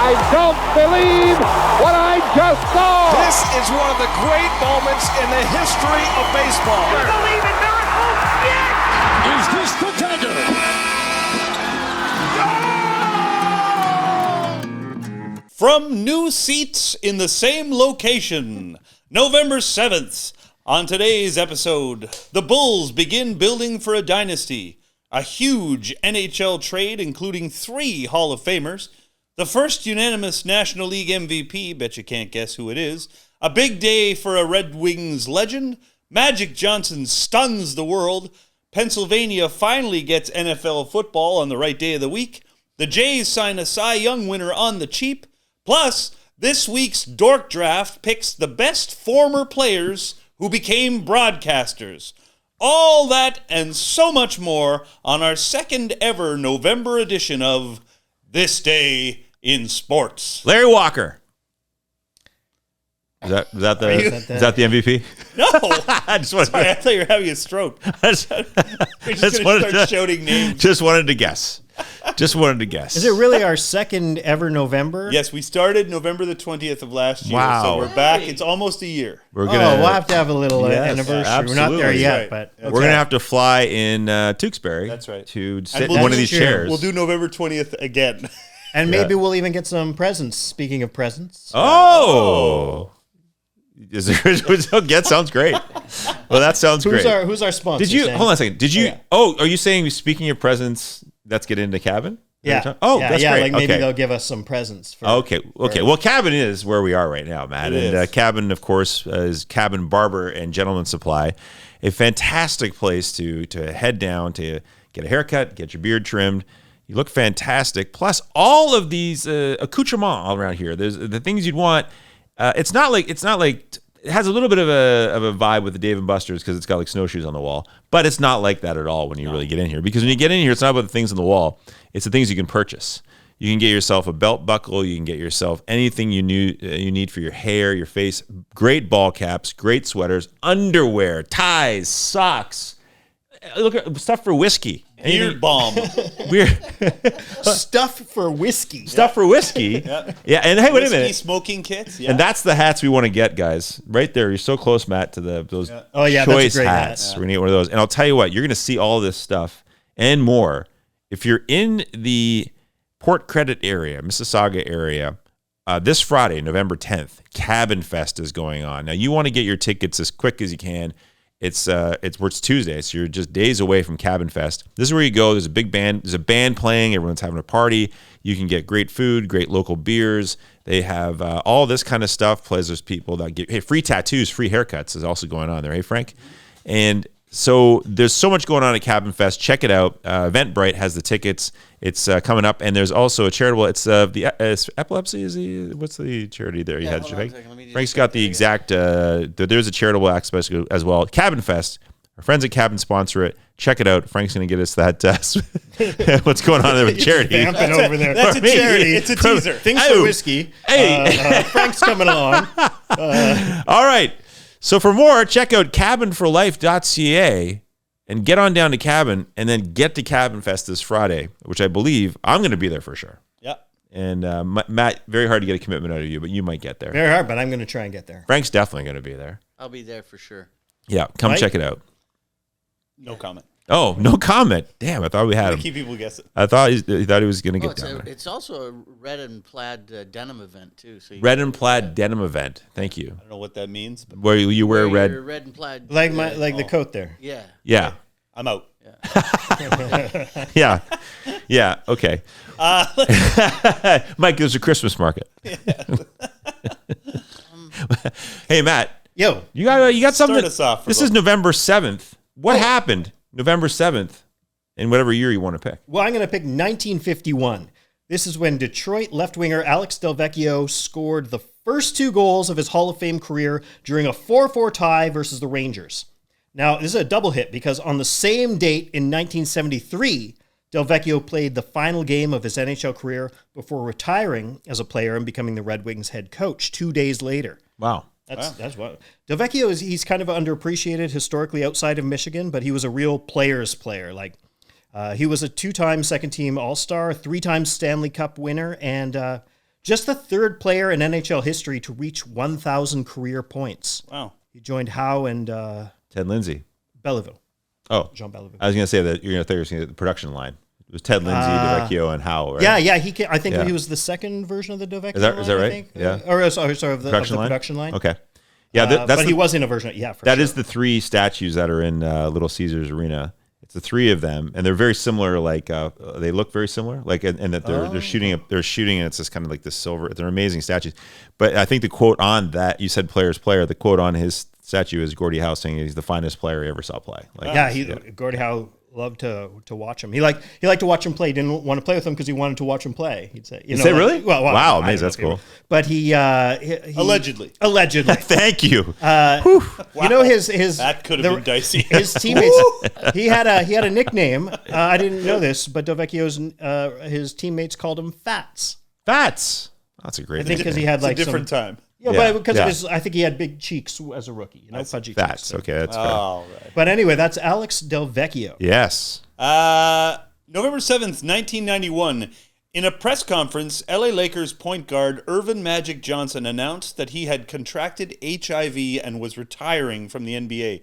I don't believe what I just saw. This is one of the great moments in the history of baseball. I believe in miracles. Yes! Is this the dagger? From new seats in the same location, November 7th. On today's episode, the Bulls begin building for a dynasty. A huge NHL trade, including 3 Hall of Famers. The first unanimous National League MVP, bet you can't guess who it is. A big day for a Red Wings legend. Magic Johnson stuns the world. Pennsylvania finally gets NFL football on the right day of the week. The Jays sign a Cy Young winner on the cheap. Plus, this week's Dork Draft picks the best former players who became broadcasters. All that and so much more on our second ever November edition of This Day in Sports. Larry Walker. Is that the MVP? No. I just wanted Sorry, I thought you were having a stroke. We're just going to start shouting names. Just wanted to guess. Is it really our second ever November? Yes, we started November the 20th of last year. Wow. So we're back. It's almost a year. We'll we'll have to have a little anniversary. Absolutely. We're not there yet, Right. but That's We're going to have to fly in Tewksbury. That's right. To sit we'll in one do- of these chairs. We'll do November 20th again. and maybe we'll even get some presents. Speaking of presents, Oh. Is there, that sounds great. Well, that sounds great. who's our sponsor? Did you Sam? hold on a second? Did you? yeah. Oh, are you saying speaking of presents? Let's get into Cabin. Yeah. Oh, that's great. Like maybe Okay. they'll give us some presents. Okay. Well, Cabin is where we are right now, Matt. It And is. Cabin, of course, is Cabin Barber and Gentleman Supply, a fantastic place to head down to get a haircut, get your beard trimmed. You look fantastic. Plus, all of these accoutrements all around here. There's the things you'd want. It's not like it has a little bit of a vibe with the Dave and Buster's because it's got like snowshoes on the wall, but it's not like that at all when you really get in here. Because when you get in here, it's not about the things on the wall; it's the things you can purchase. You can get yourself a belt buckle. You can get yourself anything you need for your hair, your face. Great ball caps, great sweaters, underwear, ties, socks. Look at stuff for whiskey. Beard bomb. Weird stuff for whiskey. stuff for whiskey. Yeah, and hey, wait a Whiskey minute. smoking kits. Yeah. And that's the hats we want to get, guys. Right there. You're so close, Matt, to those Oh, yeah, that's a choice great hat. hats. We're going to get one of those. And I'll tell you what, you're going to see all this stuff and more. If you're in the Port Credit area, Mississauga area, this Friday, November 10th, Cabin Fest is going on. Now, you want to get your tickets as quick as you can. It's Tuesday, so you're just days away from Cabin Fest. This is where you go. There's a big band. There's a band playing. Everyone's having a party. You can get great food, great local beers. They have all this kind of stuff. Plus, there's people that get free tattoos, free haircuts is also going on there. Hey, Frank? And so there's so much going on at Cabin Fest. Check it out. Eventbrite has the tickets. It's coming up, and there's also a charitable. It's the epilepsy. What's the charity there? You had Frank's got the exact. There's a charitable aspect as well. Cabin Fest. Our friends at Cabin sponsor it. Check it out. Frank's going to get us that. What's going on there with charity? Vamping over there. That's a charity. It's a teaser. Things for whiskey. Hey. Frank's coming along. All right. So for more, check out cabinforlife.ca and get on down to Cabin and then get to Cabin Fest this Friday, which I believe I'm going to be there for sure. Yeah. And Matt, very hard to get a commitment out of you, but you might get there. Very hard, but I'm going to try and get there. Frank's definitely going to be there. I'll be there for sure. Yeah, come Mike? check it out. No comment. Oh, no comment. Damn, I thought we had him. Keep people guessing. I thought he was going to get down there. It's also a red and plaid denim event too. So Red and plaid denim event. Thank you. I don't know what that means, but Where you wear red. your red and plaid. Like the coat there. Yeah. Yeah. I'm out. Yeah. Yeah. Okay. Mike, there's a Christmas market. Hey, Matt. Yo, You got something. Start us off. This is November 7th. What happened November 7th in whatever year you want to pick? well, I'm going to pick 1951. This is when Detroit left winger Alex Delvecchio scored the first 2 goals of his Hall of Fame career during a 4-4 tie versus the Rangers. Now, this is a double hit because on the same date in 1973, Delvecchio played the final game of his NHL career before retiring as a player and becoming the Red Wings head coach 2 days later. Wow. That's what Delvecchio is. He's kind of underappreciated historically outside of Michigan, but he was a real player's player. He was a 2-time second team All-Star, 3-time Stanley Cup winner, and Just the third player in NHL history to reach 1,000 career points. Wow. He joined Howe and Ted Lindsay. Belleville. Oh, Jean Belleville. I was going to say that you're going to think you're going to the production line. It was Ted Lindsay, DeVecchio, and Howe, right? Yeah. I think Yeah. he was the second version of the DeVecchio Is that line, right? I think. Yeah. Or sorry, of the production line. Okay. Yeah, that's but he was in a version. Yeah, for that sure. is the three statues that are in Little Caesars Arena. It's the three of them, and they're very similar. Like they look very similar. Like and that they're shooting up. They're shooting, and it's just kind of like this silver. They're amazing statues. But I think the quote on that, you said player's player. The quote on his statue is Gordie Howe saying he's the finest player he ever saw play. Like, Gordie Howe loved to watch him. He liked to watch him play. He didn't want to play with him because he wanted to watch him play. He'd say, really? Well, wow, I amazing. don't That's know if cool. But he Allegedly. Thank you. You know his That could have been dicey. His teammates. he had a nickname. I didn't know this, but Delvecchio's his teammates called him Fats. Fats. That's a great. I think because he nickname. had like It's a different time. Yeah, Yeah. but because Yeah. of his, I think he had big cheeks as a rookie. Pudgy Fats. cheeks. Okay, that's fair. All right. But anyway, that's Alex Delvecchio. Yes. November 7th, 1991. In a press conference, LA Lakers point guard Earvin Magic Johnson announced that he had contracted HIV and was retiring from the NBA.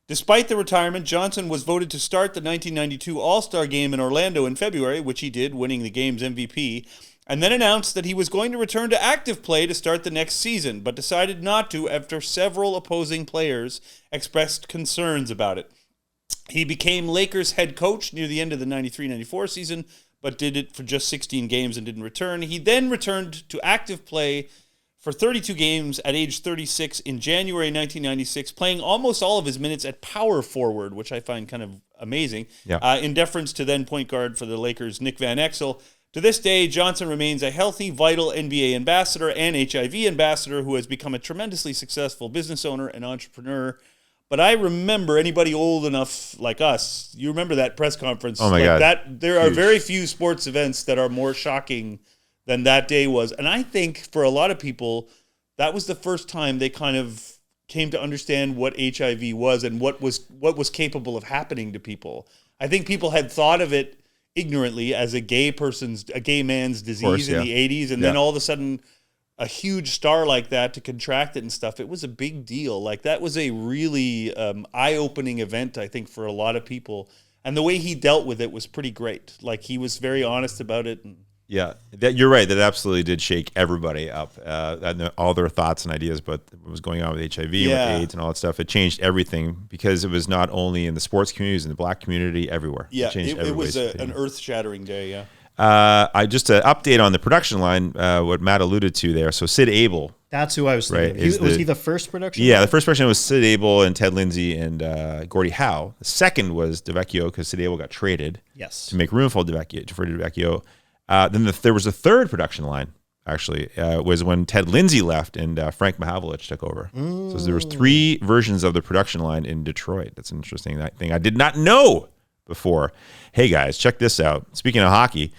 Despite the retirement, Johnson was voted to start the 1992 All-Star Game in Orlando in February, which he did, winning the game's MVP, and then announced that he was going to return to active play to start the next season, but decided not to after several opposing players expressed concerns about it. He became Lakers head coach near the end of the 93-94 season, but did it for just 16 games and didn't return. He then returned to active play for 32 games at age 36 in January 1996, playing almost all of his minutes at power forward, which I find kind of amazing, in deference to then point guard for the Lakers, Nick Van Exel. To this day, Johnson remains a healthy, vital NBA ambassador and HIV ambassador who has become a tremendously successful business owner and entrepreneur. But I remember, anybody old enough like us, you remember that press conference. Oh my God. There are very few sports events that are more shocking than that day was. And I think for a lot of people, that was the first time they kind of came to understand what HIV was and what was capable of happening to people. I think people had thought of it ignorantly as a gay man's disease in the 80s, and then all of a sudden a huge star like that to contract it and stuff, it was a big deal. Like, that was a really eye-opening event, I think, for a lot of people. And the way he dealt with it was pretty great. Like, he was very honest about it. And Yeah, you're right. That absolutely did shake everybody up. And all their thoughts and ideas about what was going on with HIV, with AIDS, and all that stuff. It changed everything because it was not only in the sports community, it was in the black community, everywhere. yeah, changed it was everybody's an opinion. earth-shattering day, yeah. I just to update on the production line, what Matt alluded to there. So Sid Abel. That's who I was thinking. Right, Was he the first production? Yeah, the first person was Sid Abel and Ted Lindsay and Gordie Howe. The second was DeVecchio because Sid Abel got traded Yes. to make room for DeVecchio. Then there was a third production line, actually, was when Ted Lindsay left and Frank Mahavlich took over. So there was three versions of the production line in Detroit. That's an interesting thing I did not know before. Hey, guys, check this out. Speaking of hockey,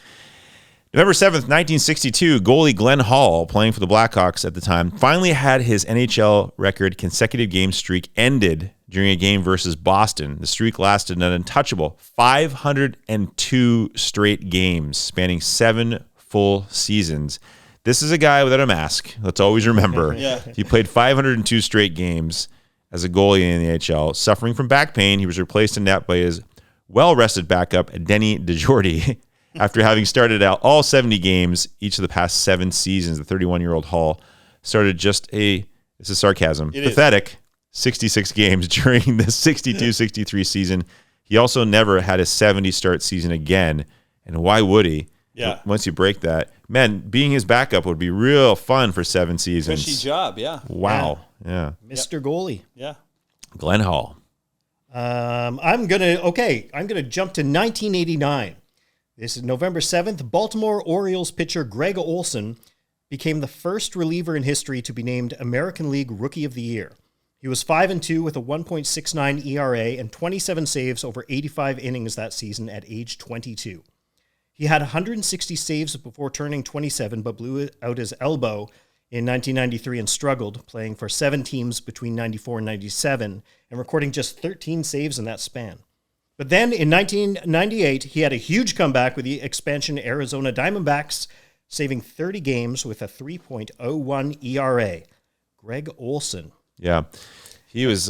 November 7th, 1962, goalie Glenn Hall, playing for the Blackhawks at the time, finally had his NHL record consecutive game streak ended during a game versus Boston. The streak lasted an untouchable 502 straight games, spanning 7 full seasons. This is a guy without a mask. Let's always remember. He played 502 straight games as a goalie in the NHL. Suffering from back pain, he was replaced in net by his well-rested backup, Denny DeJordy. After having started out all 70 games each of the past 7 seasons, the 31-year-old Hall started just this is sarcasm, pathetic 66 games during the 62-63 season. He also never had a 70-start season again. And why would he? Yeah. Once you break that, man, being his backup would be real fun for 7 seasons. Fishy job, yeah. Wow. Yeah. Mr. Goalie. Yeah. Glenn Hall. I'm gonna jump to 1989. This is November 7th. Baltimore Orioles pitcher Greg Olson became the first reliever in history to be named American League Rookie of the Year. He was 5-2 with a 1.69 ERA and 27 saves over 85 innings that season at age 22. He had 160 saves before turning 27, but blew out his elbow in 1993 and struggled, playing for 7 teams between 94 and 97 and recording just 13 saves in that span. But then in 1998, he had a huge comeback with the expansion Arizona Diamondbacks, saving 30 games with a 3.01 ERA. Greg Olson. Yeah. He was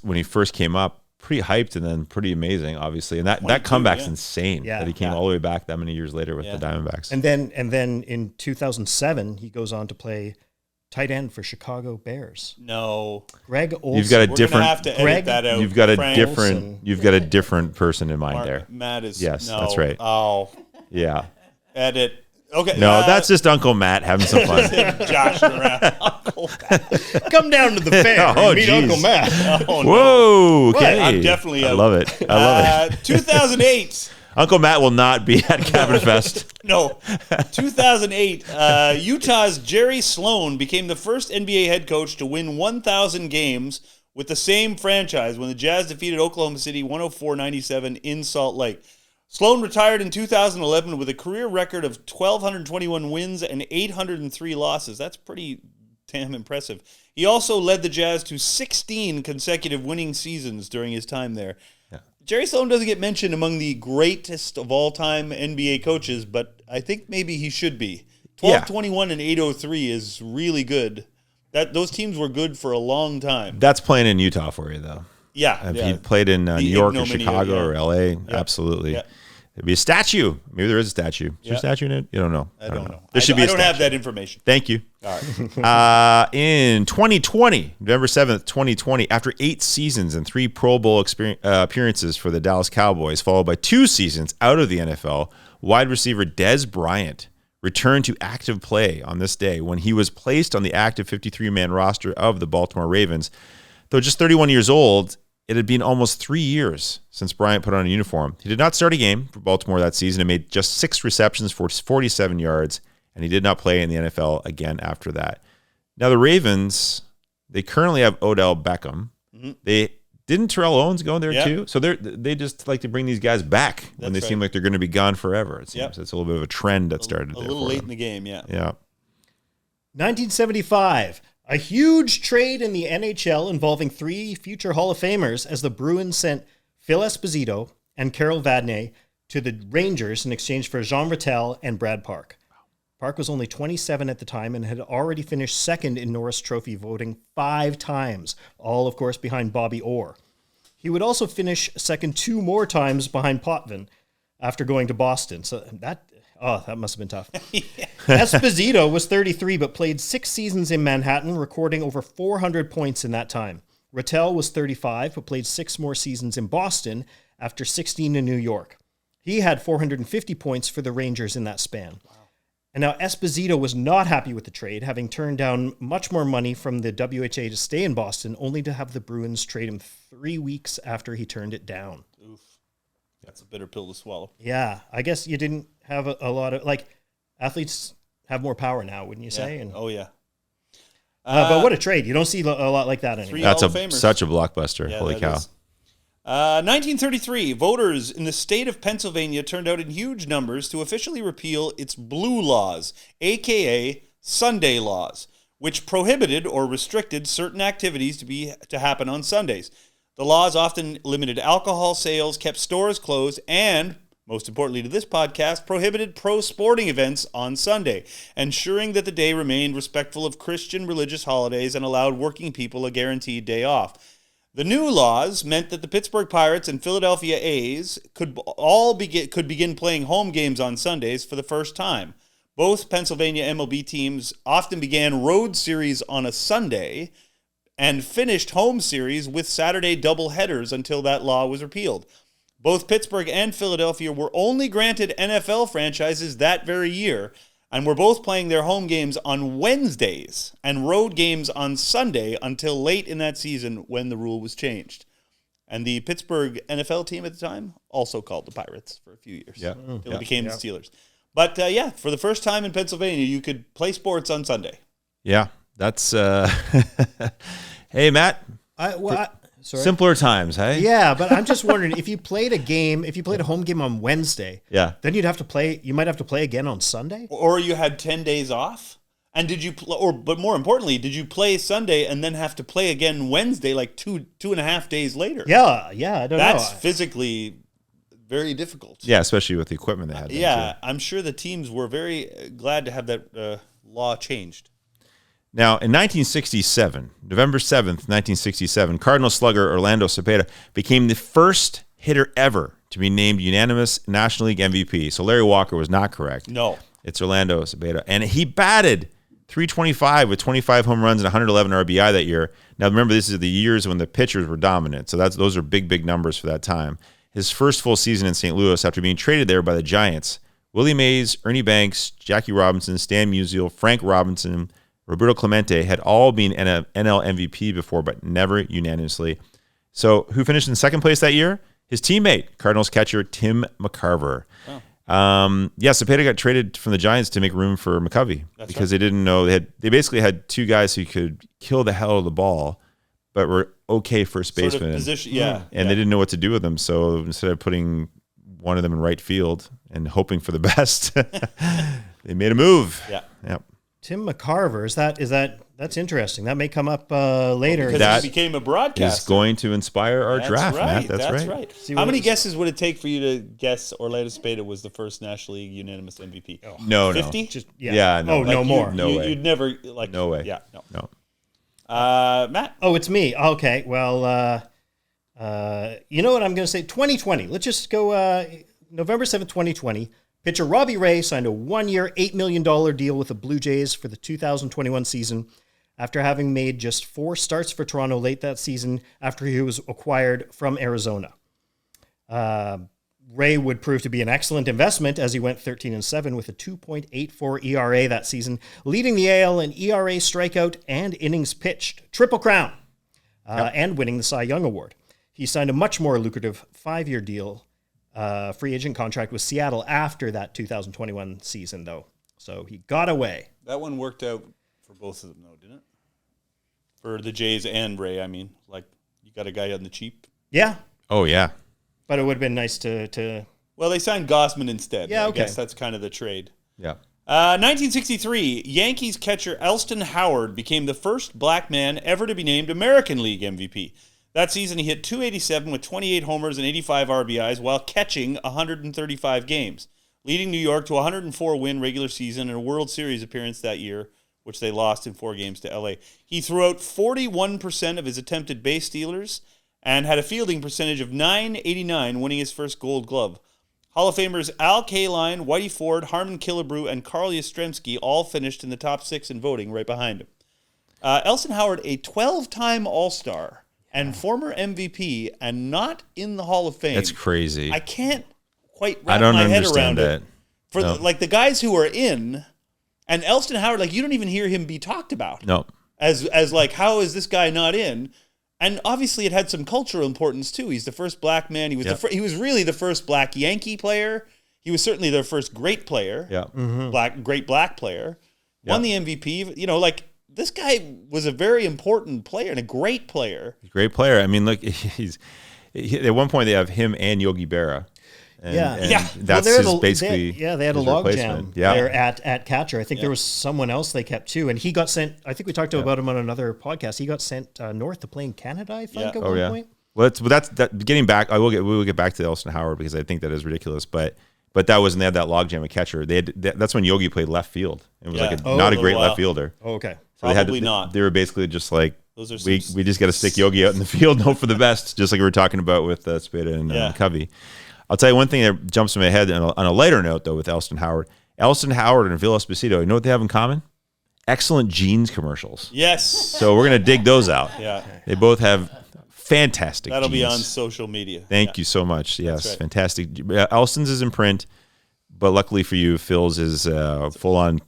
when he first came up, pretty hyped and then pretty amazing, obviously. And that comeback's insane. Yeah, that he came all the way back that many years later with the Diamondbacks. And then in 2007, he goes on to play tight end for Chicago Bears. No. Greg Olson. You've got a We're different gonna have to edit that out. You've got a Frank different Olson. you've got a different person in mind there. Matt is. Yes, no. that's right. Oh, Yeah. edit. Okay. No, that's just Uncle Matt having some fun. joshing around. Uncle Matt. Come down to the fair Oh, and meet geez. Uncle Matt. Oh, no. Whoa, okay. I'm definitely I out. love it. I love it. 2008. Uncle Matt will not be at Cabin Fest. No. 2008. Utah's Jerry Sloan became the first NBA head coach to win 1,000 games with the same franchise when the Jazz defeated Oklahoma City 104-97 in Salt Lake. Sloan retired in 2011 with a career record of 1,221 wins and 803 losses. That's pretty damn impressive. He also led the Jazz to 16 consecutive winning seasons during his time there. Yeah. Jerry Sloan doesn't get mentioned among the greatest of all-time NBA coaches, but I think maybe he should be. 12-21 and 803 is really good. Those teams were good for a long time. That's playing in Utah for you, though. Yeah. If he played in New York or ignominy, Chicago yeah. or L.A., absolutely. Yeah. There'd be a statue. Maybe there is a statue. Is there a statue in it? You don't know. I don't know. There should be a I don't statue. have that information. Thank you. All right. In 2020, November 7th, 2020, after 8 seasons and 3 Pro Bowl appearances for the Dallas Cowboys, followed by 2 seasons out of the NFL, wide receiver Dez Bryant returned to active play on this day when he was placed on the active 53-man roster of the Baltimore Ravens. Though just 31 years old, it had been almost 3 years since Bryant put on a uniform. He did not start a game for Baltimore that season and made just 6 receptions for 47 yards, and he did not play in the NFL again after that. Now, the Ravens, they currently have Odell Beckham. Mm-hmm. They didn't Terrell Owens go in there too? So they just like to bring these guys back when they seem like they're going to be gone forever. It seems it's a little bit of a trend that started A there little for late them. in the game, yeah. Yeah. 1975. A huge trade in the NHL involving 3 future Hall of Famers as the Bruins sent Phil Esposito and Carol Vadnais to the Rangers in exchange for Jean Rattel and Brad Park. Park was only 27 at the time and had already finished second in Norris Trophy voting 5 times, all, of course, behind Bobby Orr. He would also finish second 2 more times behind Potvin after going to Boston. So that must have been tough. Esposito was 33 but played 6 seasons in Manhattan, recording over 400 points in that time. Rattel was 35 but played 6 more seasons in Boston after 16 in New York. He had 450 points for the Rangers in that span. Wow. And now Esposito was not happy with the trade, having turned down much more money from the WHA to stay in Boston, only to have the Bruins trade him 3 weeks after he turned it down. Oof. That's a bitter pill to swallow. Yeah, I guess you didn't have a lot of, like, athletes have more power now, wouldn't you say? Yeah. And, Oh, yeah. but what a trade. You don't see a lot like that anymore. 3 That's Hall of Famers. such a blockbuster. Yeah, Holy that cow. is. 1933, voters in the state of Pennsylvania turned out in huge numbers to officially repeal its blue laws, a.k.a. Sunday laws, which prohibited or restricted certain activities to happen on Sundays. The laws often limited alcohol sales, kept stores closed, and, most importantly to this podcast, prohibited pro sporting events on Sunday, ensuring that the day remained respectful of Christian religious holidays and allowed working people a guaranteed day off. The new laws meant that the Pittsburgh Pirates and Philadelphia A's could begin playing home games on Sundays for the first time. Both Pennsylvania MLB teams often began road series on a Sunday and finished home series with Saturday doubleheaders until that law was repealed. Both Pittsburgh and Philadelphia were only granted NFL franchises that very year, and were both playing their home games on Wednesdays and road games on Sunday until late in that season when the rule was changed. And the Pittsburgh NFL team at the time also called the Pirates for a few years. Yeah. Until it became the Steelers. But for the first time in Pennsylvania, you could play sports on Sunday. Yeah. That's hey, Matt. Sorry? Simpler times, hey? Yeah, but I'm just wondering, if you played a home game on Wednesday, Yeah. then you might have to play again on Sunday? Or you had 10 days off. And but more importantly, did you play Sunday and then have to play again Wednesday, like two and a half days later? Yeah, I don't know. That's physically very difficult. Yeah, especially with the equipment they had. Then Yeah, too. I'm sure the teams were very glad to have that law changed. Now, in 1967, November 7th, 1967, Cardinal slugger Orlando Cepeda became the first hitter ever to be named unanimous National League MVP. So Larry Walker was not correct. No. It's Orlando Cepeda. And he batted .325 with 25 home runs and 111 RBI that year. Now, remember, this is the years when the pitchers were dominant. So those are big numbers for that time. His first full season in St. Louis after being traded there by the Giants. Willie Mays, Ernie Banks, Jackie Robinson, Stan Musial, Frank Robinson, Roberto Clemente had all been NL MVP before, but never unanimously. So who finished in second place that year? His teammate, Cardinals catcher Tim McCarver. Oh. Cepeda got traded from the Giants to make room for McCovey because they didn't know they basically had two guys who could kill the hell out of the ball, but were okay first basemen. Sort of position, yeah. And they didn't know what to do with them. So instead of putting one of them in right field and hoping for the best, they made a move. Yeah. Yep. Tim McCarver, that's interesting. That may come up later. Because he became a broadcaster. Is going to inspire our draft, right. Matt. That's right. How many guesses would it take for you to guess Orlando Cepeda was the first National League unanimous MVP? Oh. No, 50? Yeah, no. No more. No way. You'd never No way. Yeah, No. Matt. Oh, it's me. Okay. Well, you know what I'm going to say? 2020. Let's just go November 7th, 2020. Pitcher Robbie Ray signed a 1-year, $8 million deal with the Blue Jays for the 2021 season after having made just 4 starts for Toronto late that season after he was acquired from Arizona. Ray would prove to be an excellent investment as he went 13-7 with a 2.84 ERA that season, leading the AL in ERA, strikeout, and innings pitched. Triple crown. And winning the Cy Young Award. He signed a much more lucrative 5-year deal, free agent contract with Seattle after that 2021 season, though. So he got away. That one worked out for both of them, though, didn't it? For the Jays and Ray, I mean. Like, you got a guy on the cheap. Yeah. Oh, yeah. But it would have been nice to... Well, they signed Gossman instead. Yeah, I okay. guess that's kind of the trade. Yeah. 1963, Yankees catcher Elston Howard became the first black man ever to be named American League MVP. That season, he hit .287 with 28 homers and 85 RBIs while catching 135 games, leading New York to a 104-win regular season and a World Series appearance that year, which they lost in 4 games to LA. He threw out 41% of his attempted base stealers and had a fielding percentage of .989, winning his first Gold Glove. Hall of Famers Al Kaline, Whitey Ford, Harmon Killebrew, and Carl Yastrzemski all finished in the top 6 in voting right behind him. Elston Howard, a 12-time All-Star and former MVP and not in the Hall of Fame. That's crazy. I can't quite wrap my head around that. it. For the guys who are in, and Elston Howard, like, you don't even hear him be talked about. No. As like, how is this guy not in? And obviously, it had some cultural importance too. He's the first black man. He was he was really the first black Yankee player. He was certainly their first great player. Yeah, great black player. Won the MVP. You know, like, this guy was a very important player and a great player. Great player. I mean, look, at one point they have him and Yogi Berra. And that's basically they had a log jam there at catcher. I think there was someone else they kept too, and he got sent. I think we talked about him on another podcast. He got sent north to play in Canada, I think, at one point. Well, that's getting back. We will get back to Elston Howard because I think that is ridiculous. But that was when they had that log jam at catcher. That's when Yogi played left field. It was not a great left fielder. Oh, okay, so probably not. They were basically just like, those are we just got to stick Yogi out in the field, and hope for the best, just like we were talking about with Cepeda and Covey. I'll tell you one thing that jumps in my head on a lighter note, though, with Elston Howard. Elston Howard and Phil Esposito, you know what they have in common? Excellent jeans commercials. Yes. So we're going to dig those out. Yeah. They both have fantastic That'll jeans. be on social media. Thank you so much. Yes, right. fantastic. Elston's is in print, but luckily for you, Phil's is full-on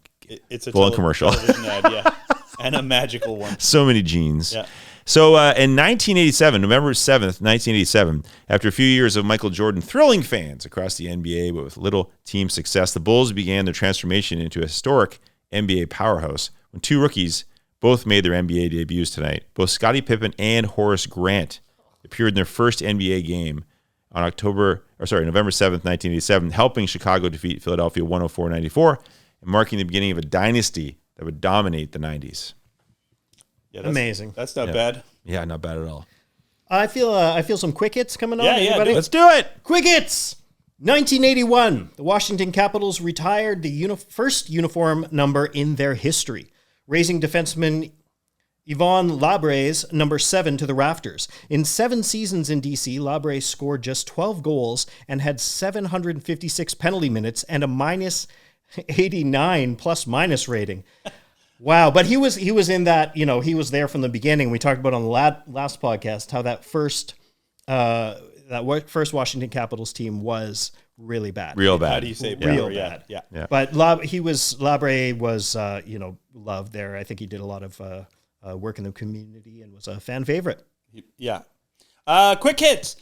commercial. Television ad, and a magical one. So many jeans. Yeah. So in 1987, November 7th, 1987, after a few years of Michael Jordan thrilling fans across the NBA but with little team success, the Bulls began their transformation into a historic NBA powerhouse when 2 rookies both made their NBA debuts tonight. Both Scottie Pippen and Horace Grant appeared in their first NBA game on November 7th, 1987, helping Chicago defeat Philadelphia 104-94 and marking the beginning of a dynasty that would dominate the 90s. Yeah, amazing. That's not bad. Yeah, not bad at all. I feel some quick hits coming on. Yeah, Anybody? Let's do it. Quick hits. 1981, the Washington Capitals retired the first uniform number in their history, raising defenseman Yvon Labre's number 7 to the rafters. In 7 seasons in DC, Labre scored just 12 goals and had 756 penalty minutes and a minus 89 plus-minus rating. Wow, but he was in that, he was there from the beginning. We talked about on the last podcast how that first Washington Capitals team was really bad. Real bad. How do you say Real bad? bad. Yeah. But Labre was, loved there. I think he did a lot of work in the community and was a fan favorite. Yeah. Quick hits.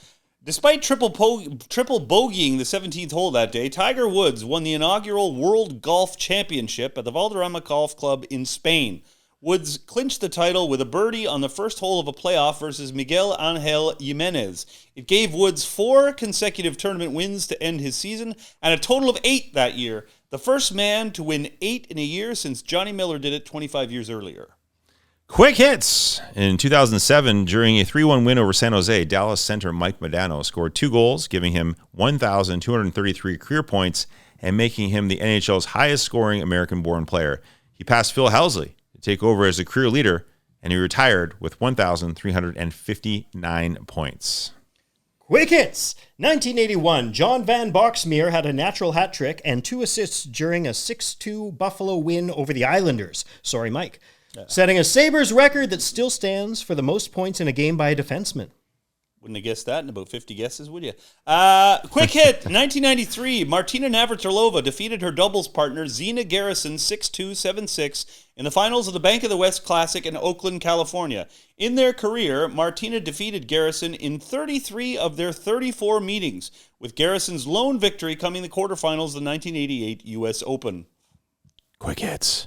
Despite triple bogeying the 17th hole that day, Tiger Woods won the inaugural World Golf Championship at the Valderrama Golf Club in Spain. Woods clinched the title with a birdie on the first hole of a playoff versus Miguel Angel Jimenez. It gave Woods 4 consecutive tournament wins to end his season and a total of 8 that year. The first man to win 8 in a year since Johnny Miller did it 25 years earlier. Quick hits. In 2007, during a 3-1 win over San Jose, Dallas center Mike Modano scored 2 goals, giving him 1,233 career points and making him the NHL's highest scoring American-born player. He passed Phil Housley to take over as a career leader, and he retired with 1,359 points. Quick hits! 1981, John Van Boxmeer had a natural hat trick and 2 assists during a 6-2 Buffalo win over the Islanders. Sorry, Mike. Setting a Sabres record that still stands for the most points in a game by a defenseman. Wouldn't have guessed that in about 50 guesses, would you? Quick hit, 1993, Martina Navratilova defeated her doubles partner Zina Garrison 6-2, 7-6 in the finals of the Bank of the West Classic in Oakland, California. In their career, Martina defeated Garrison in 33 of their 34 meetings, with Garrison's lone victory coming in the quarterfinals of the 1988 U.S. Open. Quick hits.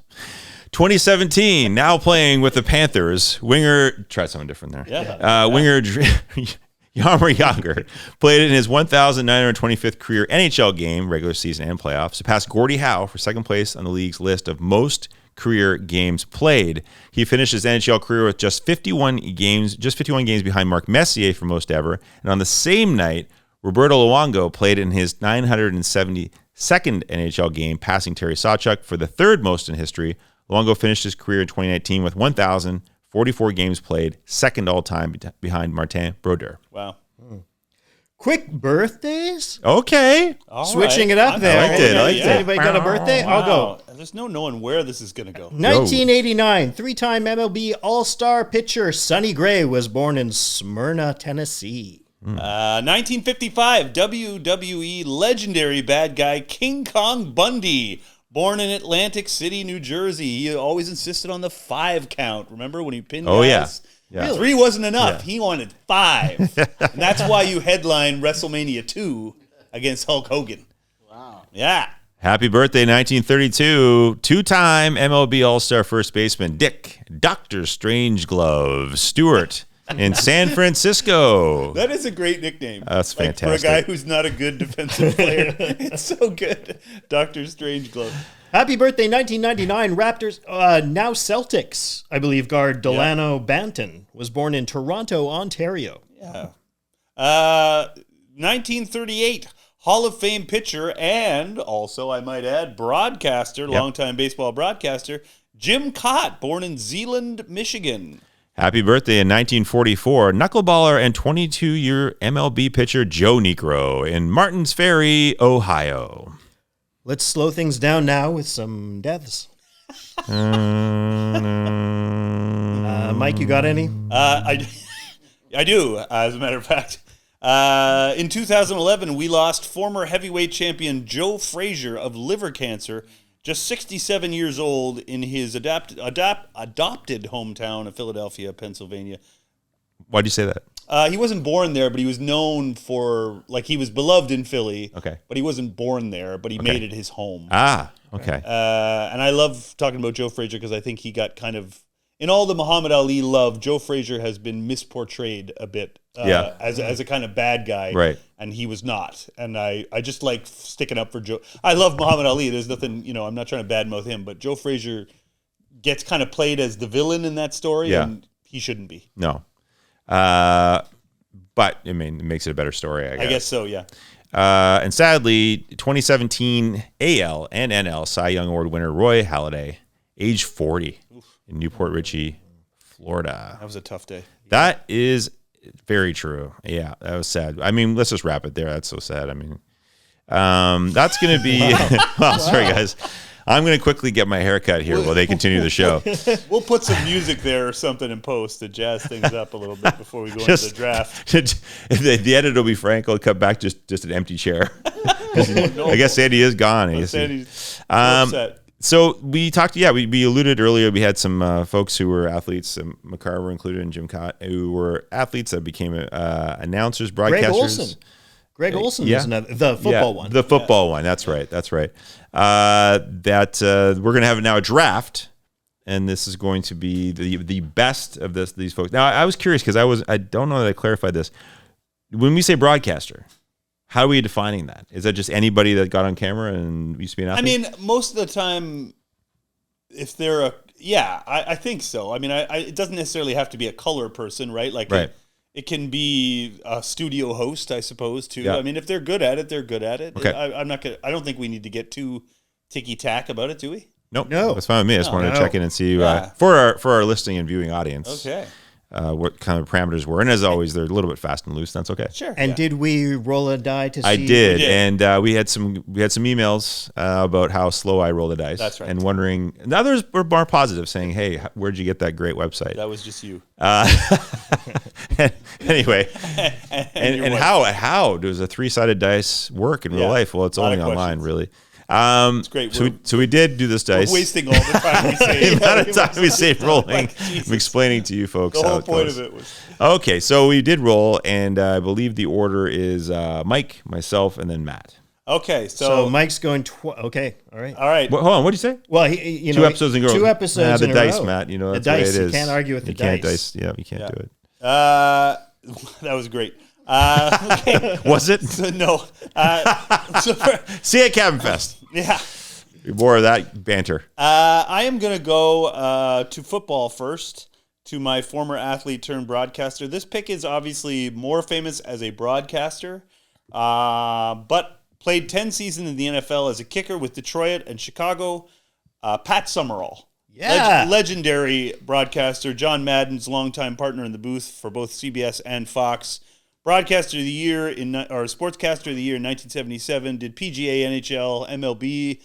2017, now playing with the Panthers, winger, try something different there. Yeah. Winger Jaromir Jagr played in his 1,925th career NHL game, regular season and playoffs, surpassed Gordie Howe for second place on the league's list of most career games played. He finished his NHL career with just 51 games behind Mark Messier for most ever. And on the same night, Roberto Luongo played in his 972nd NHL game, passing Terry Sawchuk for the third most in history. Luongo finished his career in 2019 with 1,044 games played, second all-time behind Martin Brodeur. Wow. Quick birthdays? Okay. All Switching right. it up there. I liked it. Anybody got a birthday? I'll go. Wow. There's no knowing where this is going to go. 1989, 3-time MLB All-Star pitcher Sonny Gray was born in Smyrna, Tennessee. 1955, WWE legendary bad guy King Kong Bundy, born in Atlantic City, New Jersey. He always insisted on the 5 count. Remember when he pinned guys? Yeah. 3 wasn't enough. He wanted 5. And that's why you headlined WrestleMania 2 against Hulk Hogan. Wow. Yeah. Happy birthday, 1932. 2-time MLB All-Star first baseman Dick Dr. Strangeglove Stewart in San Francisco. That is a great nickname. That's fantastic. For a guy who's not a good defensive player. It's so good. Dr. Strangeglove. Happy birthday, 1999. Raptors, now Celtics, I believe, guard Delano Banton was born in Toronto, Ontario. Yeah. 1938, Hall of Fame pitcher and also, I might add, broadcaster, longtime baseball broadcaster, Jim Cott, born in Zeeland, Michigan. Happy birthday in 1944, knuckleballer and 22-year MLB pitcher Joe Niekro in Martins Ferry, Ohio. Let's slow things down now with some deaths. Mike, you got any? I do, as a matter of fact. In 2011, we lost former heavyweight champion Joe Frazier of liver cancer, just 67 years old, in his adopted hometown of Philadelphia, Pennsylvania. Why'd you say that? He wasn't born there, but he was known for, he was beloved in Philly. Okay. But he wasn't born there, but he made it his home. Ah, okay. And I love talking about Joe Frazier because I think he got kind of, in all the Muhammad Ali love, Joe Frazier has been misportrayed a bit as a kind of bad guy. Right. And he was not. And I just like sticking up for Joe. I love Muhammad Ali. There's nothing, I'm not trying to badmouth him, but Joe Frazier gets kind of played as the villain in that story, and he shouldn't be. No. But, I mean, it makes it a better story, I guess. I guess so, yeah. And sadly, 2017 AL and NL Cy Young Award winner Roy Halladay, age 40, in Newport Richey, Florida. That was a tough day. That is very true. Yeah, that was sad. I mean, let's just wrap it there. That's so sad. I mean, that's going to be. Well, sorry guys. I'm going to quickly get my hair cut here while they continue the show. We'll put some music there or something in post to jazz things up a little bit before we go into the draft. The edit will be Frank. I'll cut back just an empty chair. I guess Sandy is gone. Sandy's upset. So we talked. Yeah, we alluded earlier. We had some folks who were athletes. McCarver included, and Jim Cott, who were athletes that became announcers, broadcasters. Greg Olson is another, the football one. The football one. That's right. We're going to have now a draft, and this is going to be the best of these folks. Now, I was curious because I don't know that I clarified this. When we say broadcaster, how are we defining that? Is that just anybody that got on camera and used to be an athlete? I mean, most of the time, if they're I think so. I mean, it doesn't necessarily have to be a color person, right? Like, right. It can be a studio host, I suppose, too. Yeah. I mean, if they're good at it, they're good at it. Okay. I don't think we need to get too ticky-tack about it, do we? Nope. No. That's fine with me. I just wanted to check in and see for our listening and viewing audience. Okay. What kind of parameters were. And as always, they're a little bit fast and loose. That's okay. Sure. And did we roll a die to see? I did. And we had some emails about how slow I roll the dice. That's right. And wondering, and others were more positive, saying, hey, where'd you get that great website? That was just you. Anyway, and how does a 3-sided dice work in real life? Well, it's only online, really. It's great. So we did do this dice. We're wasting all the time we save. The amount of time we save rolling. I'm explaining to you folks the how whole it point goes. of it was. Okay, so we did roll, and I believe the order is Mike, myself, and then Matt. Okay, so Mike's going. Okay, all right. Hold on, what did you say? Well, 2 episodes in a row. 2 episodes the in a dice, row. Matt. You know that's the dice. the way it is. You can't argue with the dice. Yeah, you can't do it. That was great. Okay. Was it? No. See you at Cabin Fest. Yeah. More of that banter. I am going to go to football first, to my former athlete turned broadcaster. This pick is obviously more famous as a broadcaster, but played 10 seasons in the NFL as a kicker with Detroit and Chicago. Pat Summerall. Yeah. Legendary broadcaster, John Madden's longtime partner in the booth for both CBS and Fox. Broadcaster of the year Sportscaster of the year in 1977. Did PGA, NHL, MLB,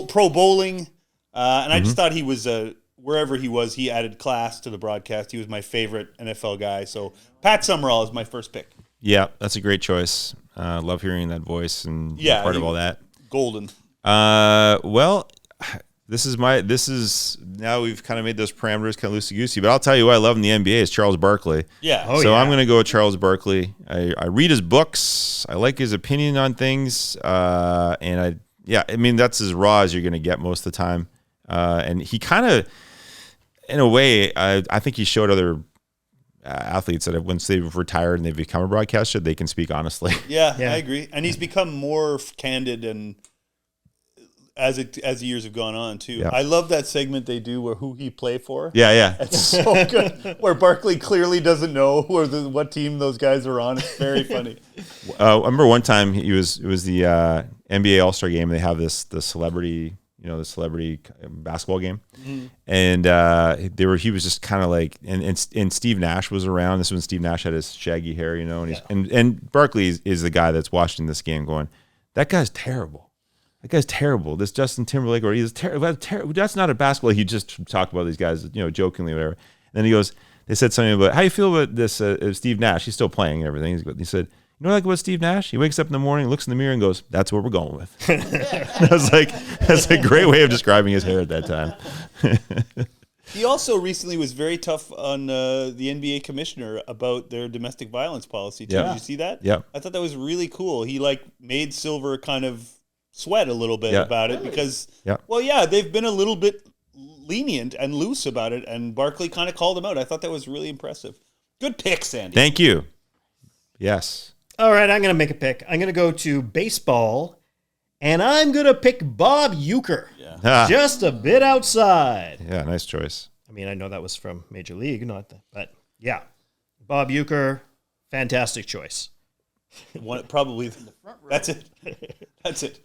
pro bowling, and I just thought he was wherever he was, he added class to the broadcast. He was my favorite NFL guy. So Pat Summerall is my first pick. Yeah, that's a great choice. Love hearing that voice and being part of all that. Golden. Well, this is now we've kind of made those parameters kind of loosey goosey. But I'll tell you what I love in the NBA is Charles Barkley. Yeah. I'm going to go with Charles Barkley. I read his books. I like his opinion on things, and I mean, that's as raw as you're going to get most of the time. And he kind of, in a way, I think he showed other athletes that once they've retired and they've become a broadcaster, they can speak honestly. Yeah, I agree. And he's become more candid and as the years have gone on too. Yeah. I love that segment they do where who he play for. Yeah. It's so good. Where Barkley clearly doesn't know what team those guys are on. It's very funny. I remember one time it was the NBA All-Star game. They have the celebrity basketball game, and he was just kind of like, and Steve Nash was around. This is when Steve Nash had his shaggy hair, and Barkley is the guy that's watching this game, going, "That guy's terrible. That guy's terrible. This Justin Timberlake, or he's terrible. That's not a basketball." He just talked about these guys, jokingly, whatever. And then he goes, they said something about, "How you feel about this Steve Nash? He's still playing and everything." He said, "You know what I like about Steve Nash? He wakes up in the morning, looks in the mirror, and goes, 'That's what we're going with.'" I was like, that's a great way of describing his hair at that time. He also recently was very tough on the NBA commissioner about their domestic violence policy too. Yeah. Did you see that? Yeah. I thought that was really cool. He made Silver kind of sweat a little bit about it because, they've been a little bit lenient and loose about it, and Barkley kind of called him out. I thought that was really impressive. Good pick, Sandy. Thank you. Yes. All right, I'm going to make a pick. I'm going to go to baseball, and I'm going to pick Bob Uecker. Yeah. Just a bit outside. Yeah, nice choice. I mean, I know that was from Major League, but yeah. Bob Uecker, fantastic choice. Probably. That's it. That's it.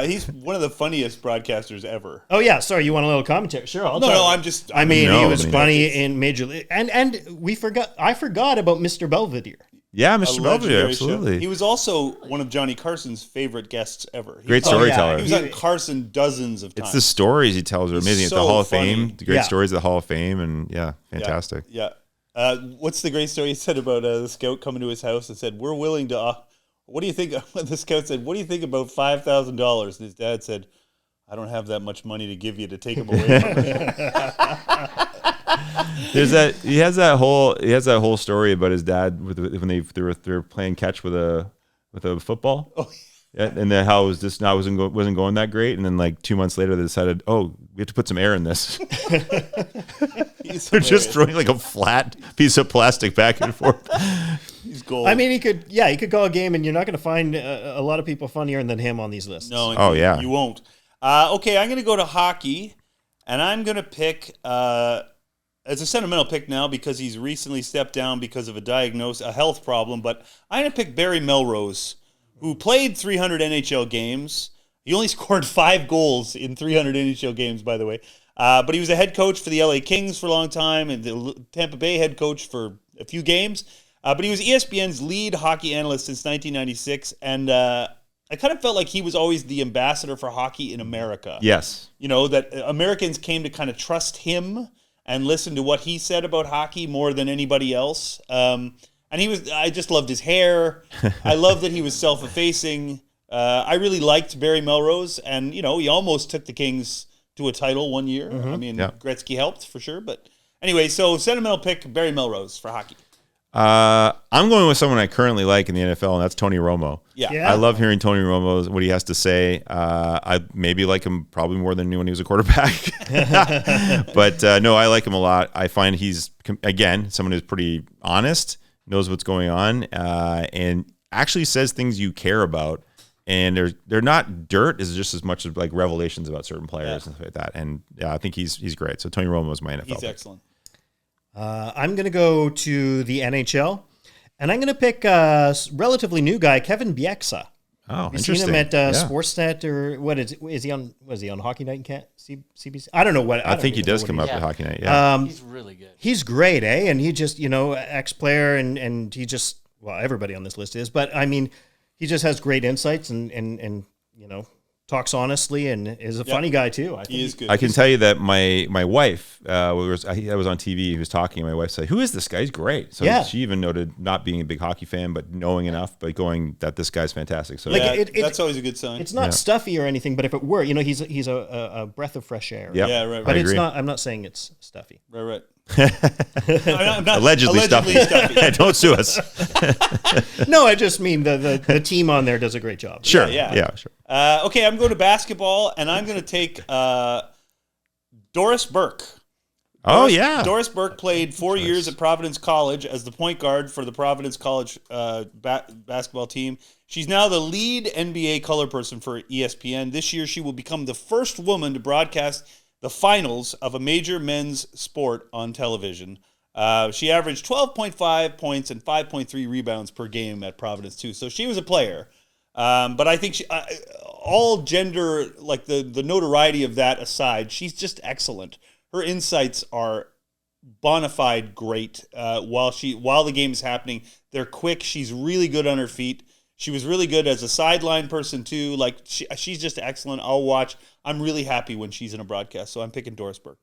He's one of the funniest broadcasters ever. Oh yeah, sorry. You want a little commentary? Sure. I'll No, tell no. you. I'm just. I mean, No, he was I mean- funny in Major League, and I forgot about Mr. Belvedere. Yeah, a Mr. legendary Belvedere, show. absolutely. He was also one of Johnny Carson's favorite guests ever. Great Oh, yeah. storyteller. He was on Carson dozens of times. It's the stories he tells are He's amazing. At the so Hall of funny. Fame, the great Yeah. stories of the Hall of Fame, and yeah, fantastic. Yeah. What's the great story he said about the scout coming to his house and said, "We're willing to." What do you think? When the scout said, "What do you think about $5,000?" and his dad said, "I don't have that much money to give you to take him away from me." He has that whole story about his dad when they were playing catch with a football. Oh. Yeah, and then how it was just wasn't going that great, and then like 2 months later they decided, oh, we have to put some air in this. He's They're just hilarious. throwing like a flat piece of plastic back and forth. He's gold. I mean, he could call a game, and you're not going to find a lot of people funnier than him on these lists. No. Oh, yeah. You won't. Okay, I'm going to go to hockey, and I'm going to pick as a sentimental pick now because he's recently stepped down because of a health problem. But I'm going to pick Barry Melrose, who played 300 NHL games. He only scored 5 goals in 300 NHL games, by the way. But he was a head coach for the LA Kings for a long time and the Tampa Bay head coach for a few games. But he was ESPN's lead hockey analyst since 1996. And I kind of felt like he was always the ambassador for hockey in America. Yes. You know, that Americans came to kind of trust him and listen to what he said about hockey more than anybody else. And I just loved his hair. I love that he was self-effacing. I really liked Barry Melrose, and, he almost took the Kings to a title one year. I mean, Yeah. Gretzky helped for sure, but anyway, so sentimental pick, Barry Melrose for hockey. I'm going with someone I currently like in the NFL, and that's Tony Romo. Yeah. I love hearing Tony Romo, what he has to say. I maybe like him probably more than I knew when he was a quarterback. But no, I like him a lot. I find he's, again, someone who's pretty honest, knows what's going on, and actually says things you care about. And they're not dirt, is just as much as like revelations about certain players and stuff like that. And yeah, I think he's great. So Tony Romo is my NFL He's pick. excellent. I'm going to go to the NHL, and I'm going to pick a relatively new guy, Kevin Bieksa. Oh, You've interesting. seen him at Yeah. Sportsnet, or what is he on? Was he on Hockey Night in CBC? I don't know what. I think he even know does what come he up is. at Hockey Night. Yeah. He's really good. He's great, eh? And he just, ex-player, and he just, well, everybody on this list is, but I mean, he just has great insights and talks honestly and is a funny guy too. I think He is good. I can tell you that my wife I was on TV. He was talking, and my wife said, "Who is this guy? He's great." So Yeah. she even noted not being a big hockey fan, but knowing enough, but going that this guy's fantastic. So Like, Yeah, it- that's always a good sign. It's not stuffy or anything, but if it were, he's a breath of fresh air. yeah, Yeah, right, But I it's agree. not. I'm not saying it's stuffy. Right. I'm not- allegedly stuffy. Don't sue us. No, I just mean the team on there does a great job. Sure. Yeah. Sure. Okay, I'm going to basketball, and I'm going to take Doris Burke. Oh yeah. Doris Burke played 4 years at Providence College as the point guard for the Providence College basketball team. She's now the lead NBA color person for ESPN. This year, she will become the first woman to broadcast the finals of a major men's sport on television. She averaged 12.5 points and 5.3 rebounds per game at Providence too. So she was a player. But I think all gender, like the notoriety of that aside, she's just excellent. Her insights are bona fide great. While the game is happening, they're quick. She's really good on her feet. She was really good as a sideline person too. Like she's just excellent. I'll watch. I'm really happy when she's in a broadcast. So I'm picking Doris Burke.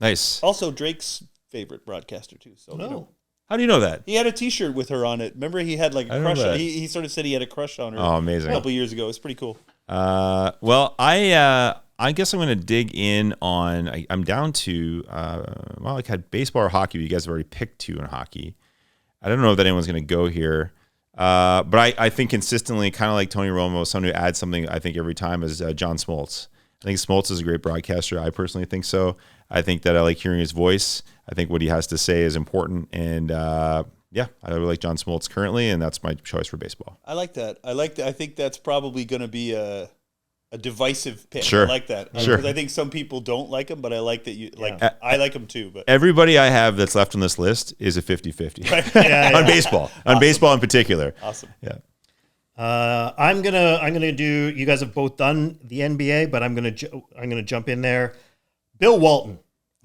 Nice. Also Drake's favorite broadcaster too. So How do you know that? he had a T-shirt with her on it. Remember, he had like a I know crush. that. He sort of said he had a crush on her. Oh, amazing. A couple years ago. It's pretty cool. Well, I guess I'm going to dig in on. I'm down to I had baseball or hockey. You guys have already picked 2 in hockey. I don't know if anyone's going to go here, but I think consistently, kind of like Tony Romo, someone who adds something. I think every time is John Smoltz. I think Smoltz is a great broadcaster. I personally think so. I think that I like hearing his voice. I think what he has to say is important, and I really like John Smoltz currently, and that's my choice for baseball. I like that. I think that's probably going to be a divisive pick. Sure. I like that. Sure. Because I think some people don't like him, but I like that you like. I like him too. But Everybody I have that's left on this list is a 50-50 on baseball. On baseball in particular. awesome. Yeah. I'm gonna do. You guys have both done the NBA, but I'm gonna jump in there. Bill Walton,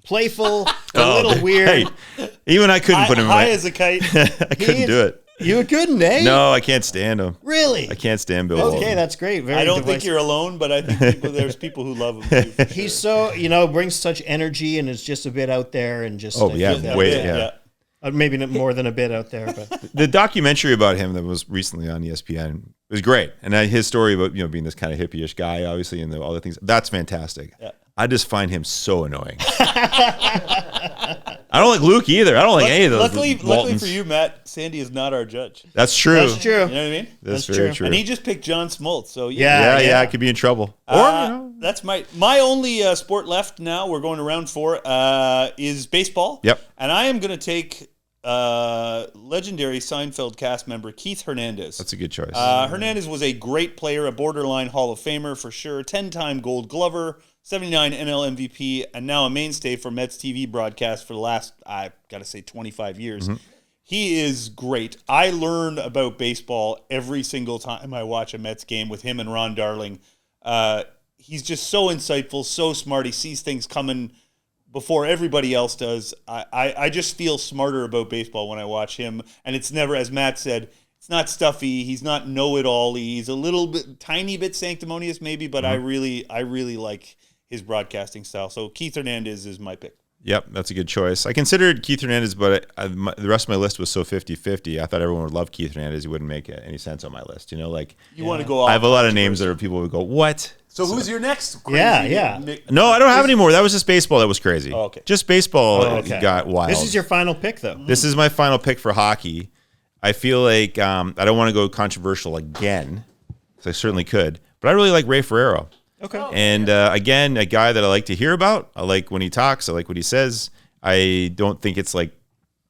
playful, a little weird. Hey, even I couldn't put him high in. as a kite. I couldn't do it. You couldn't, eh? No, I can't stand him. Really? I can't stand Bill Walton. Okay, that's great. Very I don't think divisive. you're alone, but I think there's people who love him too. For sure. He's so brings such energy and is just a bit out there and just maybe not more than a bit out there, but The documentary about him that was recently on ESPN was great, and his story about being this kind of hippie-ish guy, obviously, and all the things, that's fantastic. Yeah. I just find him so annoying. I don't like Luke either. I don't like any of those. Luckily Waltons. for you, Matt, Sandy is not our judge. That's true. that's true. You know what I mean? That's That's very true. true. And he just picked John Smoltz, so Yeah. I could be in trouble. That's my only sport left now. We're going to round 4. Is baseball. Yep. And I am going to take legendary Seinfeld cast member Keith Hernandez. That's a good choice. Hernandez was a great player, a borderline Hall of Famer for sure, 10-time Gold Glover, 79 NL MVP, and now a mainstay for Mets TV broadcast for the last, I've got to say, 25 years. Mm-hmm. He is great. I learn about baseball every single time I watch a Mets game with him and Ron Darling. He's just so insightful, so smart. He sees things coming before everybody else does. I just feel smarter about baseball when I watch him. And it's never, as Matt said, it's not stuffy. He's not know-it-all. He's a little bit, tiny bit sanctimonious maybe, but I really like his broadcasting style. So Keith Hernandez is my pick. Yep, that's a good choice. I considered Keith Hernandez, but the rest of my list was so 50-50. I thought everyone would love Keith Hernandez. He wouldn't make any sense on my list. You Want to go off. I have a lot of names that people would go, what? So who's your next crazy? Yeah. No, I don't have any more. That was just baseball that was crazy. Oh, okay. Just baseball okay. got wild. This is your final pick, though. This is my final pick for hockey. I feel like I don't want to go controversial again, because I certainly could, but I really like Ray Ferraro. Okay. And again, a guy that I like to hear about. I like when he talks. I like what he says. I don't think it's like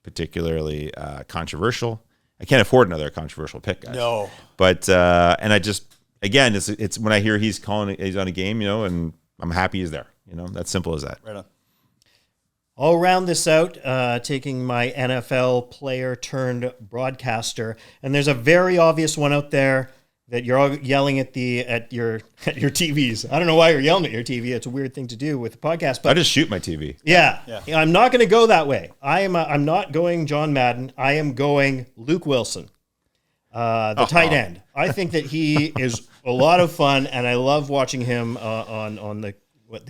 particularly controversial. I can't afford another controversial pick, guys. No. But and I just again, it's when I hear he's on a game, and I'm happy he's there. That's simple as that. Right on. I'll round this out, taking my NFL player turned broadcaster, and there's a very obvious one out there that you're all yelling at your TVs. I don't know why you're yelling at your TV. It's a weird thing to do with the podcast, but I just shoot my TV. yeah. I'm not going to go that way. I'm not going John Madden. I am going Luke Wilson, the tight end. I think that he is a lot of fun, and I love watching him on the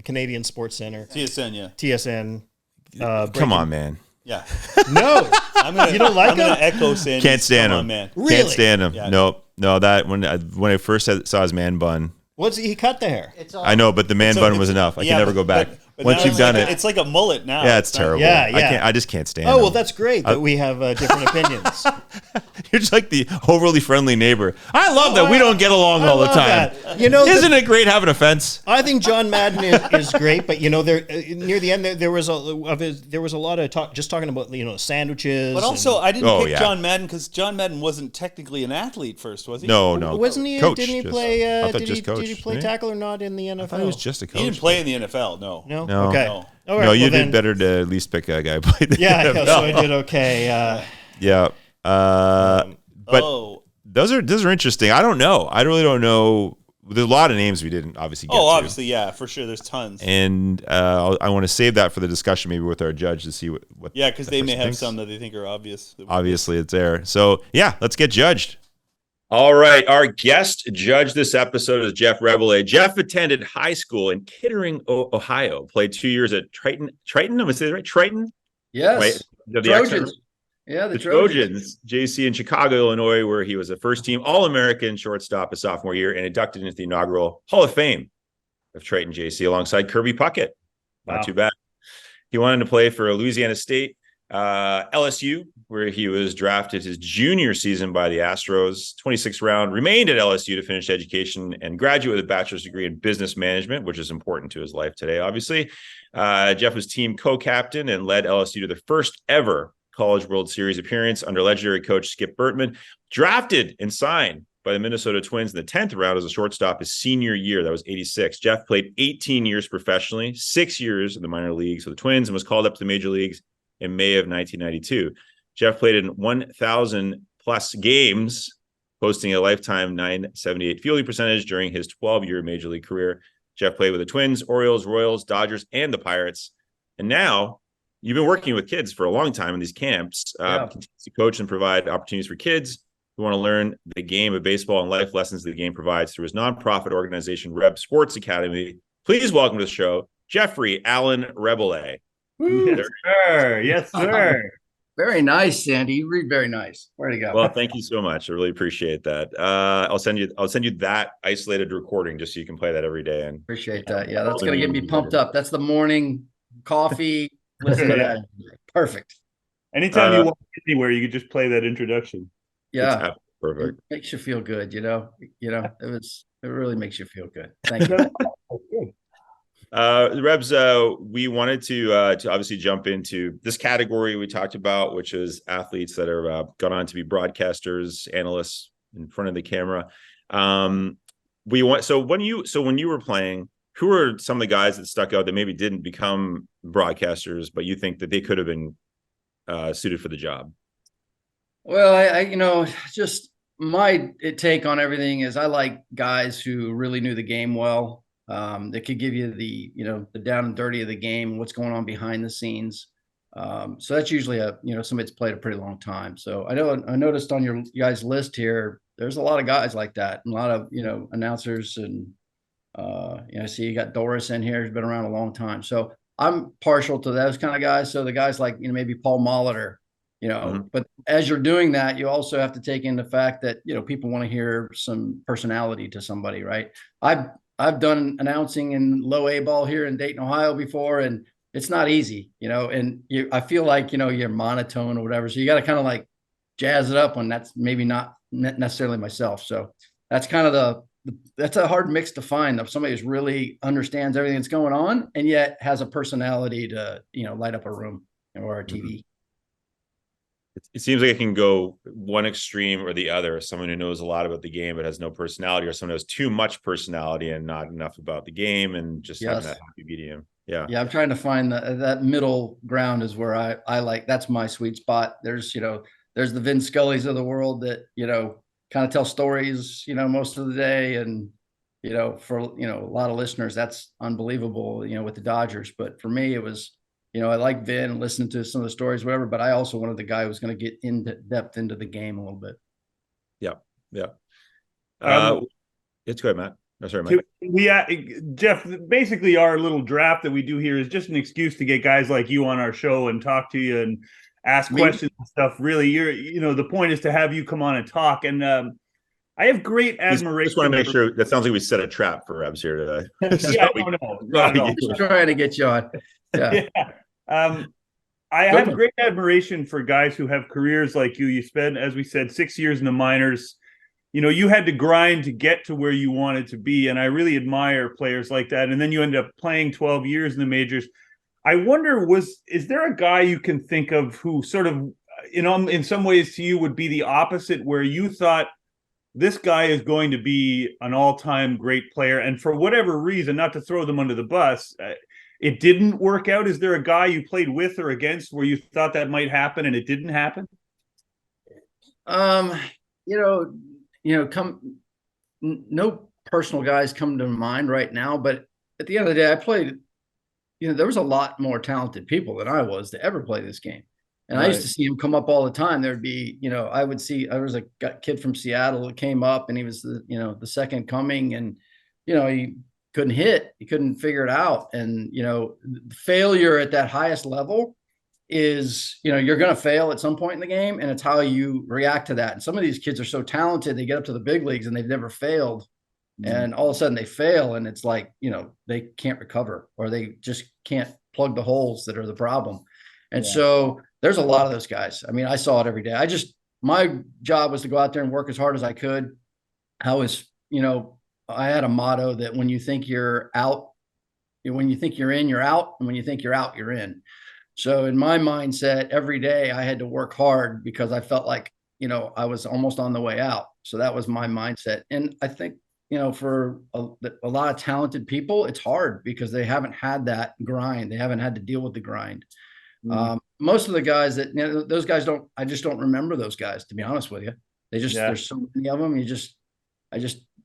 Canadian Sports Center, TSN, yeah. TSN. Come on, man. Yeah. No, you don't like I'm going him? to echo Sandy. Can't stand Come him. on, man. Really? Can't stand him. Yeah. Nope. No, that when I first saw his man bun, He cut the hair. I know, but the man bun was enough. I can never go back. But Once now you've it's done like it, it's like a mullet now. yeah, it's terrible. Yeah, yeah. I just can't stand Oh, him. well, that's great that we have different opinions. You're just like the overly friendly neighbor. I love that we don't get along all the love time. that. Isn't it great having a fence? I think John Madden is great, but there near the end there was a lot of talk just talking about sandwiches. But also, I didn't Oh, pick yeah. John Madden because John Madden wasn't technically an athlete first, was he? No. wasn't he? Coach, didn't he just. play? I thought Did just he coach, play didn't he? tackle or not in the NFL? I thought he was just a coach. He didn't play in the NFL, no. No. No. Okay. No. All right, No, you well did then- better to at least pick a guy who played the Yeah, NFL. so I did okay. Yeah. But those are interesting. I don't know. I really don't know. There's a lot of names we didn't obviously get to. Obviously, yeah, for sure. There's tons. And I want to save that for the discussion maybe with our judge to see what Yeah, because they may person have thinks. some that they think are obvious. Obviously, it's there. So, yeah, let's get judged. All right. Our guest judge this episode is Jeff Reboulet. Jeff attended high school in Kittering, Ohio, played 2 years at Triton. I'm going to say that right? Triton? Yes. Right? The Trojans. accent? Yeah, The Trojans, JC in Chicago, Illinois, where he was a first-team All-American shortstop his sophomore year and inducted into the inaugural Hall of Fame of Triton JC alongside Kirby Puckett. Not Wow. too bad. He wanted to play for Louisiana State, LSU, where he was drafted his junior season by the Astros, 26th round, remained at LSU to finish education and graduate with a bachelor's degree in business management, which is important to his life today, obviously. Jeff was team co-captain and led LSU to the first ever College World Series appearance under legendary coach Skip Bertman, drafted and signed by the Minnesota Twins in the 10th round as a shortstop his senior year. That was 86. Jeff played 18 years professionally, 6 years in the minor leagues for the Twins, and was called up to the major leagues in May of 1992. Jeff played in 1,000 plus games, posting a lifetime 978 fielding percentage during his 12-year Major League career. Jeff played with the Twins, Orioles, Royals, Dodgers, and the Pirates. And now you've been working with kids for a long time in these camps. Continues to coach and provide opportunities for kids who want to learn the game of baseball and life lessons the game provides through his nonprofit organization, Reb Sports Academy. Please welcome to the show, Jeffrey Allen Reboulet. Yes, sir. Yes, sir. Very nice, Sandy. You read very nice. Where to go? Well, thank you so much. I really appreciate that. I'll send you that isolated recording just so you can play that every day. And appreciate that. Yeah, that's gonna get me pumped up. That's the morning coffee. Listen to that. Perfect. Anytime you walk anywhere, you could just play that introduction. Yeah, perfect. It makes you feel good. It really makes you feel good. Thank you. Rebs, we wanted to obviously jump into this category we talked about, which is athletes that are gone on to be broadcasters, analysts in front of the camera. When you were playing, who were some of the guys that stuck out that maybe didn't become broadcasters, but you think that they could have been suited for the job? Well, I just my take on everything is I like guys who really knew the game well. That could give you the down and dirty of the game, what's going on behind the scenes. So that's usually somebody that's played a pretty long time. So I noticed on your guys' list here, there's a lot of guys like that, and a lot of announcers, and I see you got Doris in here, who's been around a long time. So I'm partial to those kind of guys. So the guys like maybe Paul Molitor, but as you're doing that, you also have to take in the fact that people want to hear some personality to somebody, right? I've done announcing in low A ball here in Dayton, Ohio before, and it's not easy, and I feel like, you're monotone or whatever. So you got to kind of like jazz it up when that's maybe not necessarily myself. So that's kind of that's a hard mix to find, of somebody who really understands everything that's going on and yet has a personality to, light up a room or a TV. It seems like it can go one extreme or the other. Someone who knows a lot about the game but has no personality, or someone who has too much personality and not enough about the game, and just having that happy medium. Yeah. I'm trying to find that middle ground is where I like. That's my sweet spot. There's there's the Vin Scullys of the world that kind of tell stories most of the day, and for a lot of listeners that's unbelievable with the Dodgers. But for me, it was. I like Vin and listening to some of the stories, whatever, but I also wanted the guy who was going to get in depth into the game a little bit. Yeah. It's good, Matt. No, sorry, Mike. Jeff, basically our little draft that we do here is just an excuse to get guys like you on our show and talk to you and ask questions and stuff. Really, the point is to have you come on and talk. And I have great admiration. Just want to make sure that sounds like we set a trap for Rebs here today. No. Just trying to get you on. Yeah. I have great admiration for guys who have careers like you. You spent, as we said, 6 years in the minors. You had to grind to get to where you wanted to be, and I really admire players like that. And then you end up playing 12 years in the majors. I wonder, is there a guy you can think of who sort of, in some ways to you would be the opposite, where you thought this guy is going to be an all-time great player, and for whatever reason, not to throw them under the bus, it didn't work out? Is there a guy you played with or against where you thought that might happen and it didn't happen? No personal guys come to mind right now, but at the end of the day, I played, there was a lot more talented people than I was to ever play this game. And right. I used to see him come up all the time. There'd be, I would see, there was a kid from Seattle that came up, and he was the second coming, and, he couldn't hit. He couldn't figure it out. And, failure at that highest level is, you're going to fail at some point in the game, and it's how you react to that. And some of these kids are so talented, they get up to the big leagues and they've never failed. Mm-hmm. And all of a sudden they fail, and it's like, they can't recover, or they just can't plug the holes that are the problem. And so there's a lot of those guys. I mean, I saw it every day. My job was to go out there and work as hard as I could. I had a motto that when you think you're out, when you think you're in, you're out. And when you think you're out, you're in. So in my mindset, every day I had to work hard because I felt like, I was almost on the way out. So that was my mindset. And I think, for a lot of talented people, it's hard because they haven't had that grind. They haven't had to deal with the grind. Mm-hmm. Most of the guys that, those guys I just don't remember those guys, to be honest with you. There's so many of them.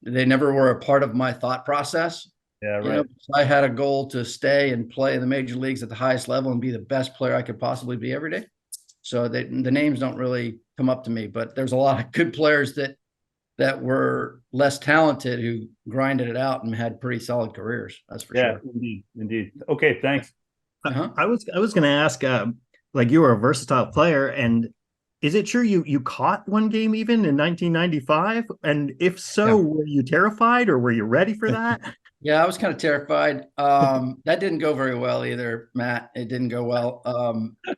They never were a part of my thought process. Yeah, right. You know, I had a goal to stay and play in the major leagues at the highest level and be the best player I could possibly be every day. So the names don't really come up to me, but there's a lot of good players that were less talented who grinded it out and had pretty solid careers. That's for sure. Indeed. Okay, thanks. I was going to ask, like, you were a versatile player, and is it true you caught one game even in 1995? And if so, were you terrified or were you ready for that? Yeah, I was kind of terrified. That didn't go very well either, Matt. It didn't go well.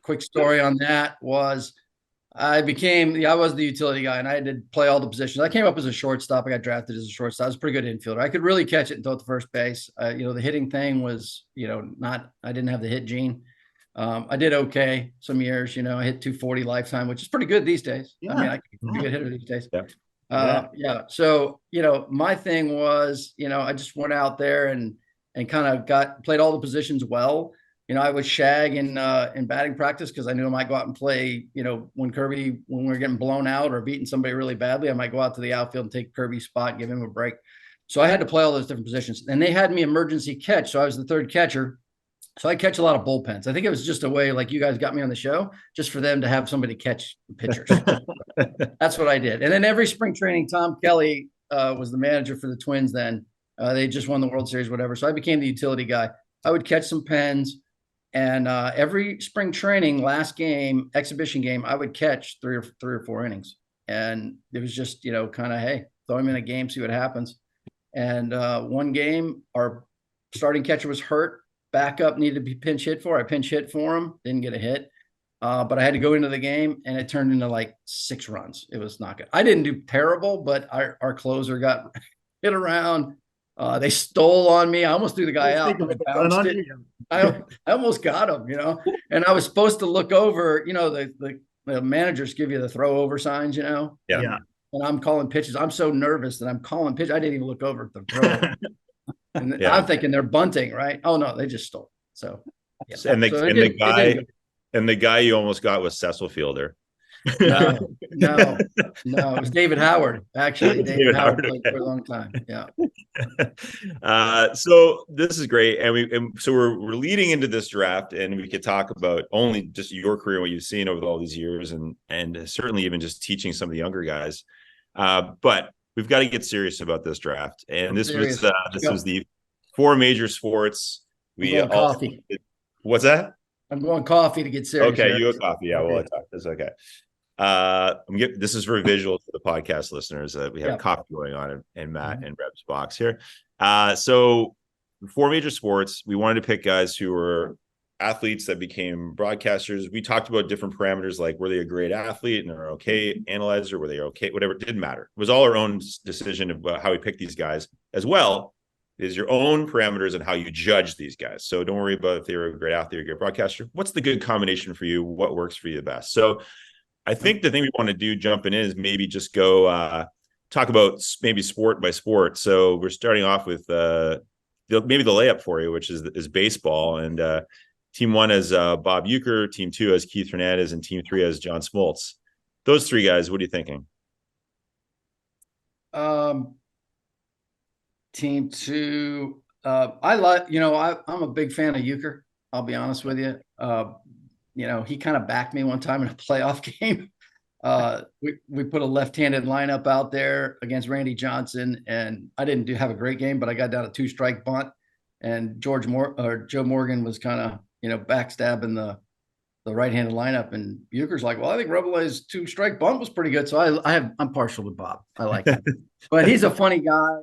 Quick story on that was I was the utility guy, and I had to play all the positions. I came up as a shortstop. I got drafted as a shortstop. I was a pretty good infielder. I could really catch it and throw it to first base. The hitting thing was, I didn't have the hit gene. I did okay some years. I hit 240 lifetime, which is pretty good these days. Yeah. I mean, I can be a good hitter these days. Yeah. So, my thing was, I just went out there and kind of played all the positions well. I would shag in batting practice because I knew I might go out and play, when we were getting blown out or beating somebody really badly, I might go out to the outfield and take Kirby's spot and give him a break. So I had to play all those different positions. And they had me emergency catch. So I was the third catcher. So I catch a lot of bullpens. I think it was just a way, like you guys got me on the show, just for them to have somebody catch pitchers. That's what I did. And then every spring training, Tom Kelly was the manager for the Twins then. They just won the World Series, whatever. So I became the utility guy. I would catch some pens. And every spring training, last game, exhibition game, I would catch three or four innings. And it was just, kind of, hey, throw him in a game, see what happens. And one game, our starting catcher was hurt. Backup needed to be pinch hit for. I pinch hit for him, didn't get a hit. But I had to go into the game, and it turned into like 6 runs. It was not good. I didn't do terrible, but our closer got hit around. They stole on me. I almost threw the guy out. I almost got him, and I was supposed to look over, the managers give you the throw over signs, Yeah. And I'm calling pitches. I'm so nervous that I'm calling pitch. I didn't even look over at the throw. And I'm thinking they're bunting, right? Oh no, they just stole. So, yeah. And the guy you almost got was Cecil Fielder. No, it was David Howard. Actually, David Howard played for a long time. Yeah. So this is great, and so we're leading into this draft, and we could talk about only just your career, what you've seen over all these years, and certainly even just teaching some of the younger guys. But we've got to get serious about this draft, and this was the 4 major sports. Coffee. What's that? I'm going coffee to get serious. Okay, you a coffee. Yeah, well, that's okay. This is for visual to the podcast listeners. We have coffee going on in Matt and Reb's box here. So 4 major sports. We wanted to pick guys who were athletes that became broadcasters. We talked about different parameters, like were they a great athlete and they're okay analyzer, were they okay, whatever. It didn't matter. It was all our own decision of how we picked these guys, as well is your own parameters and how you judge these guys. So don't worry about if they're a great athlete or a great broadcaster. What's the good combination for you? What works for you the best? So I think the thing we want to do jumping in is maybe just go talk about maybe sport by sport. So we're starting off with maybe the layup for you, which is baseball. And team 1 has Bob Uecker, team 2 has Keith Hernandez, and team 3 has John Smoltz. Those 3 guys, what are you thinking? Team 2, I like, I'm a big fan of Uecker. I'll be honest with you. He kind of backed me one time in a playoff game. We put a left-handed lineup out there against Randy Johnson, and I didn't have a great game, but I got down a 2-strike bunt, and Joe Morgan was kind of, backstabbing the right-handed lineup, and Uecker's like, well, I think Reboulet's 2-strike bunt was pretty good. So I'm partial to Bob. I like that, but he's a funny guy,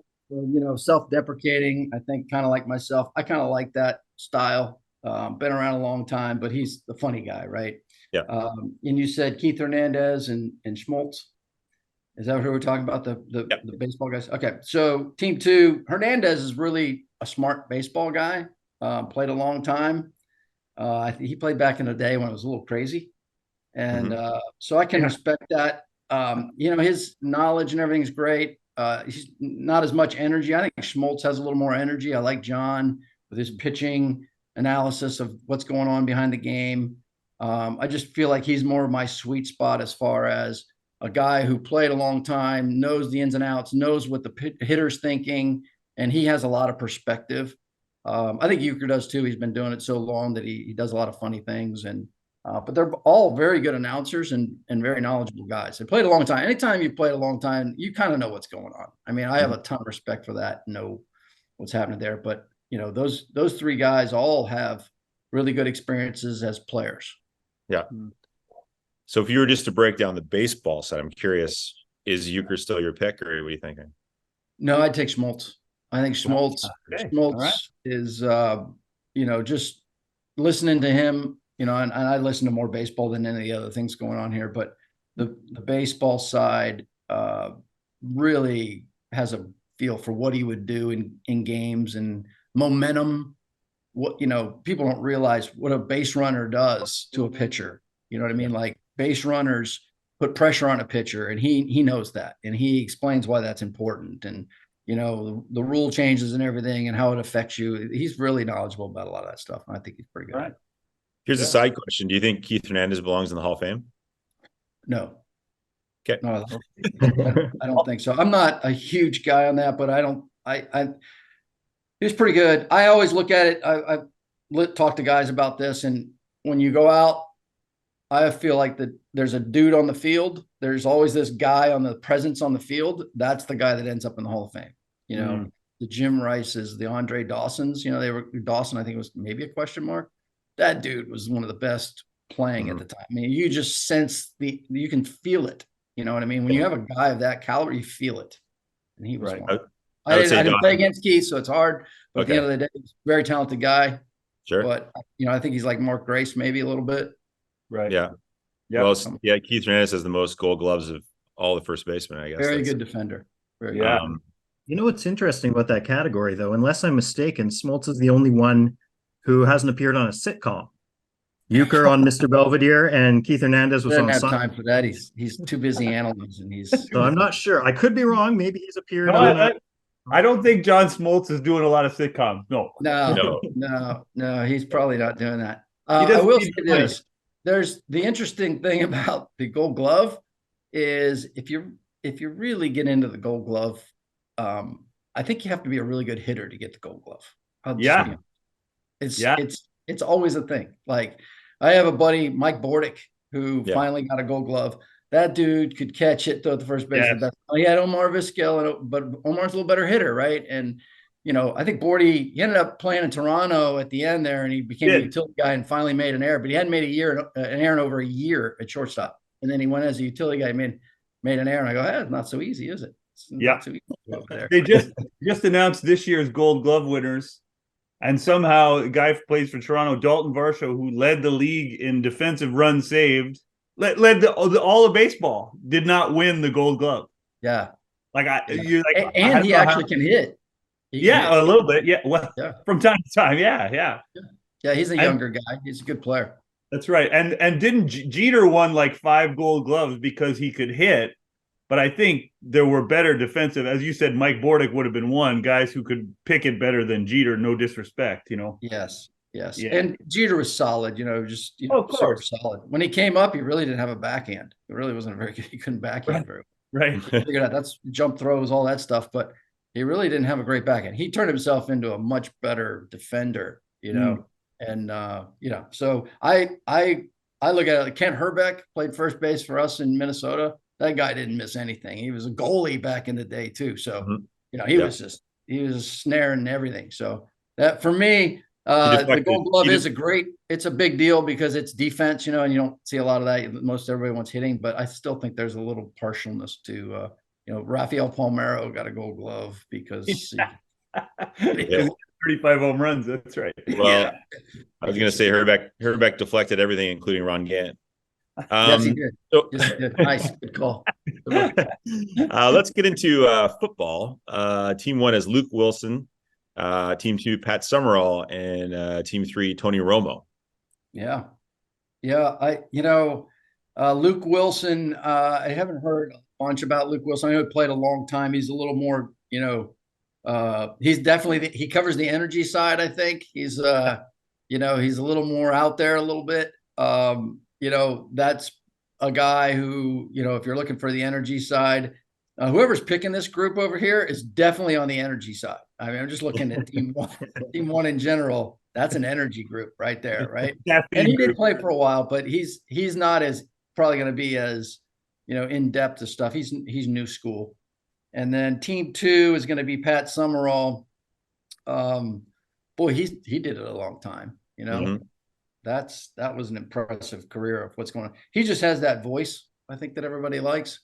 self-deprecating. I think kind of like myself. I kind of like that style. Been around a long time, but he's the funny guy, right? Yeah. And you said Keith Hernandez and Schmaltz. Is that who we're talking about? The baseball guys? Okay. So team 2, Hernandez is really a smart baseball guy. Played a long time. He played back in the day when it was a little crazy. And so I can respect that. His knowledge and everything's great. He's not as much energy. I think Schmaltz has a little more energy. I like John with his pitching analysis of what's going on behind the game. I just feel like he's more of my sweet spot as far as a guy who played a long time, knows the ins and outs, knows what the hitter's thinking, and he has a lot of perspective. I think Euchre does too. He's been doing it so long that he does a lot of funny things, and but they're all very good announcers and very knowledgeable guys. They played a long time. Anytime you played a long time, you kind of know what's going on. I mean, I have a ton of respect for that, know what's happening there. But those three guys all have really good experiences as players. Yeah. So if you were just to break down the baseball side, I'm curious, is Euchre still your pick, or what are you thinking? No, I'd take Schmaltz. I think Schmaltz, Okay. Schmaltz is, just listening to him, and I listen to more baseball than any of the other things going on here, but the baseball side really has a feel for what he would do in games and momentum. What, people don't realize what a base runner does to a pitcher. You know what I mean? Like, base runners put pressure on a pitcher, and he knows that, and he explains why that's important. And the rule changes and everything and how it affects you. He's really knowledgeable about a lot of that stuff. And I think he's pretty good. Right. Here's a side question. Do you think Keith Hernandez belongs in the Hall of Fame? No. Okay. No, I don't think so. I'm not a huge guy on that, but he was pretty good. I always look at it. I've talked to guys about this, and when you go out, I feel like there's a dude on the field. There's always this guy on the presence on the field. That's the guy that ends up in the Hall of Fame. The Jim Rices, the Andre Dawsons, they were Dawson. I think it was maybe a question mark. That dude was one of the best playing at the time. I mean, you just sense you can feel it. You know what I mean? When you have a guy of that caliber, you feel it. And he was one. I didn't play against Keith, so it's hard. But at the end of the day, he's a very talented guy. Sure. But I think he's like Mark Grace, maybe a little bit. Right. Yeah. Yep. Well, Keith Hernandez has the most Gold Gloves of all the first basemen, I guess. Very good defender. Very Yeah. good. You know what's interesting about that category, though? Unless I'm mistaken, Smoltz is the only one who hasn't appeared on a sitcom. Euchre on Mr. Belvedere, and Keith Hernandez was on. Doesn't have time for that. He's too busy analyzing. So I'm not sure. I could be wrong. Maybe he's appeared on. I don't think John Smoltz is doing a lot of sitcoms. No. He's probably not doing that. I will say this. There's the interesting thing about the Gold Glove is if you really get into the Gold Glove, I think you have to be a really good hitter to get the Gold Glove. It's always a thing. Like, I have a buddy, Mike Bordick, who finally got a Gold Glove. That dude could catch it, throw at the first base. Yeah. He had Omar Vizquel, but Omar's a little better hitter, right? And I think Bordy, he ended up playing in Toronto at the end there, and he became a utility guy and finally made an error. But he hadn't made an error in over a year at shortstop. And then he went as a utility guy, made an error. And I go, it's not so easy, is it? It's not so easy over there. They just announced this year's Gold Glove winners. And somehow a guy who plays for Toronto, Dalton Varsho, who led the league in defensive runs saved, led all of baseball, did not win the Gold Glove. Yeah. And he actually can hit. A little bit. Yeah. Well, from time to time. Yeah. Yeah, he's a younger guy. He's a good player. That's right. And didn't Jeter won like 5 Gold Gloves because he could hit? But I think there were better defensive, as you said, Mike Bordick would have been one, guys who could pick it better than Jeter, no disrespect, Yes. Yeah. And Jeter was solid, of course. Super solid. When he came up, he really didn't have a backhand. It really wasn't very good. He couldn't backhand very well. Right. Figured out that's jump throws, all that stuff, but he really didn't have a great backhand. He turned himself into a much better defender, and so I look at it. Kent Herbeck played first base for us in Minnesota. That guy didn't miss anything. He was a goalie back in the day too. So, he was snaring everything. So that, for me, the Gold Glove is it's a big deal because it's defense, and you don't see a lot of that. Most everybody wants hitting, but I still think there's a little partialness to, Rafael Palmeiro got a Gold Glove because 35 home runs. That's right. Well, I was going to say Herbeck deflected everything, including Ron Gant. Yes, he did. Yes, he did. Nice. Good call. Let's get into football. Team 1 is Luke Wilson. Team 2, Pat Summerall. And Team 3, Tony Romo. Yeah. Luke Wilson, I haven't heard a bunch about Luke Wilson. I know he played a long time. He's a little more, he's definitely, he covers the energy side, I think. He's, he's a little more out there a little bit. That's a guy who, if you're looking for the energy side, whoever's picking this group over here is definitely on the energy side. I mean, I'm just looking at team one in general. That's an energy group right there, right? And he did play for a while, but he's not as probably going to be as, in depth of stuff. He's new school. And then team 2 is going to be Pat Summerall. Boy, he did it a long time, Mm-hmm. That was an impressive career of what's going on. He just has that voice, I think, that everybody likes.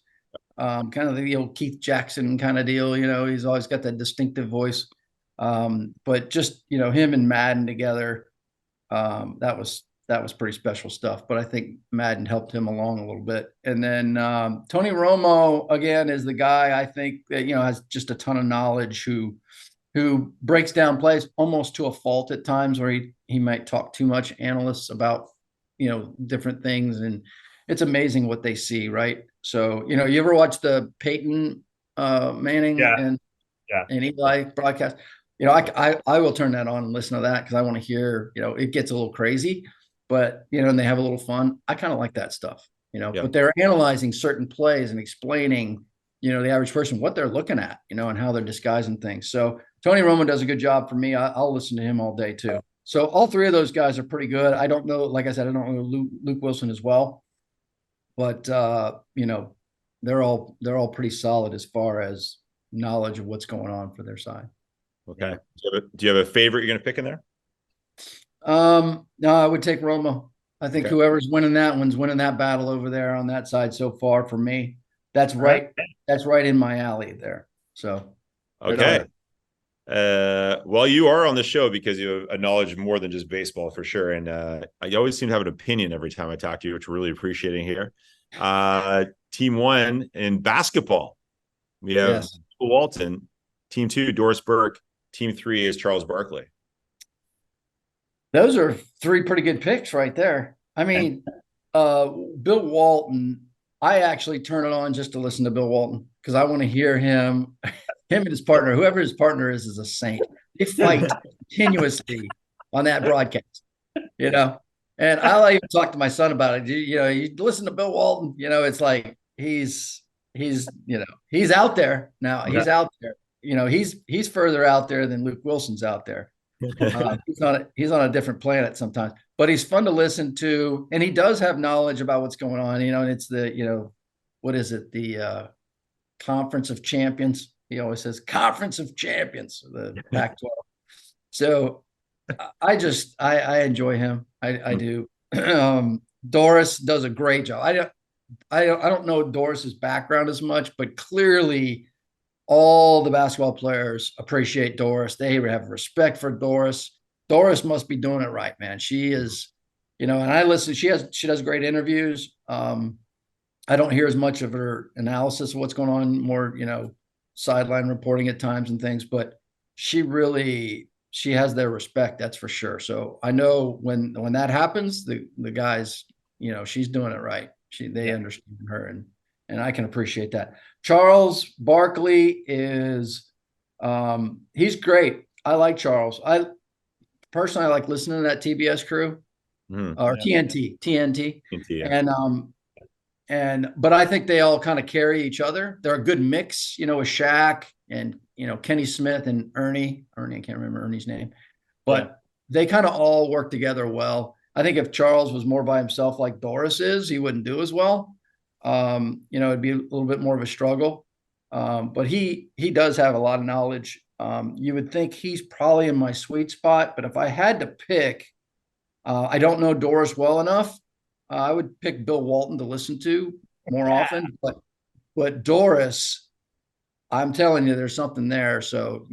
Kind of the old Keith Jackson kind of deal, he's always got that distinctive voice. But just, him and Madden together, that was pretty special stuff. But I think Madden helped him along a little bit. And then Tony Romo, again, is the guy I think that, has just a ton of knowledge, who breaks down plays almost to a fault at times, where he might talk too much, analysts, about, different things. And it's amazing what they see, right? So, you ever watch the Peyton Manning and Eli broadcast? I will turn that on and listen to that, because I want to hear, it gets a little crazy, but, and they have a little fun. I kind of like that stuff, but they're analyzing certain plays and explaining, the average person what they're looking at, and how they're disguising things. So Tony Romo does a good job for me. I'll listen to him all day too. So all 3 of those guys are pretty good. I don't know, like I said, I don't know Luke Wilson as well, but they're all pretty solid as far as knowledge of what's going on for their side. Okay. Do you have a favorite you're going to pick in there? No, I would take Romo. I think whoever's winning that one's winning that battle over there on that side so far for me. That's right. That's right in my alley there. So, okay. Well, you are on the show because you have a knowledge more than just baseball, for sure. And I always seem to have an opinion every time I talk to you, which we're really appreciating here. Team 1 in basketball, we have Walton. Team 2, Doris Burke. Team 3 is Charles Barkley. Those are 3 pretty good picks right there. I mean, Bill Walton, I actually turn it on just to listen to Bill Walton, because I want to hear him and his partner, whoever his partner is a saint. They fight continuously on that broadcast, and I'll even talk to my son about it. You listen to Bill Walton, it's like he's out there now. He's out there. He's further out there than Luke Wilson's out there. He's on a different planet sometimes, but he's fun to listen to, and he does have knowledge about what's going on. And it's the what is it, the Conference of Champions? He always says Conference of Champions, the Pac-12. So I enjoy him. I do. Doris does a great job. I don't know Doris's background as much, but clearly all the basketball players appreciate Doris. They have respect for Doris. Doris must be doing it right, man. She is, and I listen, she does great interviews. I don't hear as much of her analysis of what's going on, more, sideline reporting at times and things, but she has their respect. That's for sure. So I know when that happens, the guys, she's doing it right. They understand her, and I can appreciate that. Charles Barkley is, he's great. I like Charles. I personally like listening to that TBS crew, or TNT. Yeah. But I think they all kind of carry each other. They're a good mix, with Shaq and, Kenny Smith and Ernie. I can't remember Ernie's name, but they kind of all work together well. I think if Charles was more by himself like Doris is, he wouldn't do as well. It'd be a little bit more of a struggle. But he does have a lot of knowledge. You would think he's probably in my sweet spot, but if I had to pick, I don't know Doris well enough. I would pick Bill Walton to listen to more often, but Doris, I'm telling you, there's something there. So,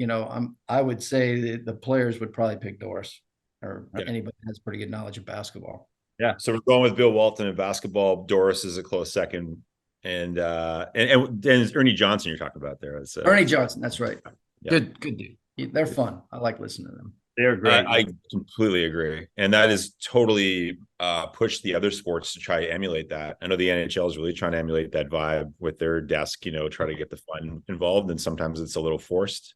I would say the players would probably pick Doris, or anybody that has pretty good knowledge of basketball. Yeah. So we're going with Bill Walton in basketball. Doris is a close second. And Ernie Johnson you're talking about there. Ernie Johnson. That's right. Yeah. Good dude. They're fun. I like listening to them. They're great. I completely agree. And that is totally pushed the other sports to try to emulate that. I know the NHL is really trying to emulate that vibe with their desk, try to get the fun involved. And sometimes it's a little forced.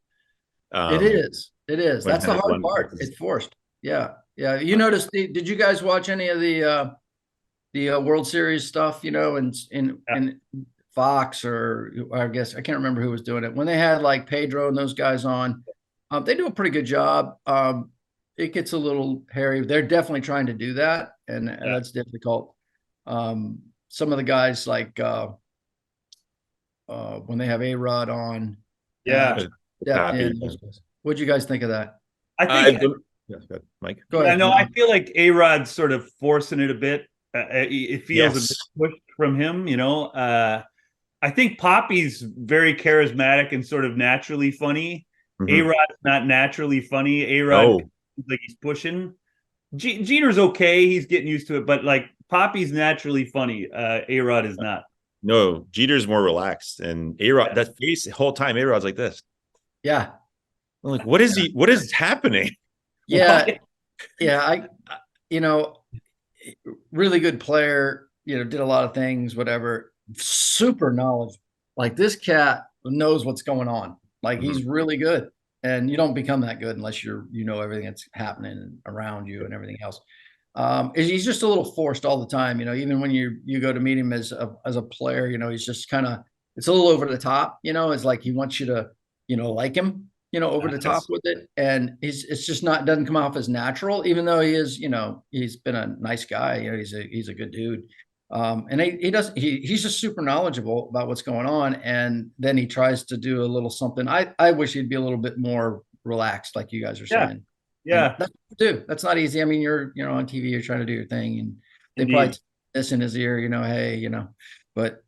It is. That's the hard part. It's forced. Yeah. Yeah. You noticed, did you guys watch any of the the World Series stuff, you know, and in Fox, or I guess I can't remember who was doing it when they had like Pedro and those guys on. They do a pretty good job. It gets a little hairy. They're definitely trying to do that, and that's difficult. Some of the guys like when they have A-Rod on, what'd you guys think of that? I think, good. Mike. Go ahead. I know. I feel like A-Rod's sort of forcing it a bit. It feels a bit pushed from him, you know. I think Poppy's very charismatic and sort of naturally funny. A-Rod's not naturally funny. A-Rod like he's pushing. Jeter's okay. He's getting used to it, but like Poppy's naturally funny. A-Rod is not. No, Jeter's more relaxed, and A-Rod that face the whole time. A-Rod's like this. Yeah. I'm like, what is happening? Yeah. Yeah. You know, really good player, you know, did a lot of things, whatever. Super knowledgeable. Like this cat knows what's going on. Like he's really good. And you don't become that good unless you know everything that's happening around you and everything else. He's just a little forced all the time, you know, even when you go to meet him as a player, you know, he's just kind of, it's a little over the top, you know, it's like he wants you to, you know, like him, you know, over the top with it. And it's just doesn't come off as natural, even though he is, you know, he's been a nice guy, you know, he's a good dude. And he's just super knowledgeable about what's going on. And then he tries to do a little something. I wish he'd be a little bit more relaxed, like you guys are saying. Yeah. And that's what to do. That's not easy. I mean, you're on TV, you're trying to do your thing, and they probably this in his ear, you know, hey, you know, but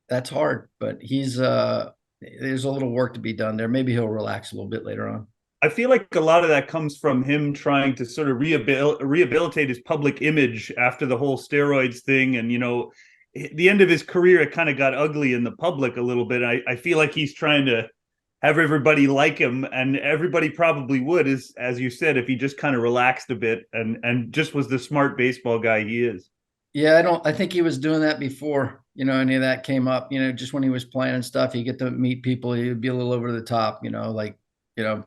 that's hard. But there's a little work to be done there. Maybe he'll relax a little bit later on. I feel like a lot of that comes from him trying to sort of rehabilitate his public image after the whole steroids thing. And, you know, the end of his career, it kind of got ugly in the public a little bit. I feel like he's trying to have everybody like him, and everybody probably would, as you said, if he just kind of relaxed a bit and just was the smart baseball guy he is. Yeah, I think he was doing that before, you know, any of that came up, you know, just when he was playing and stuff, you get to meet people, he would be a little over the top, you know, like, you know,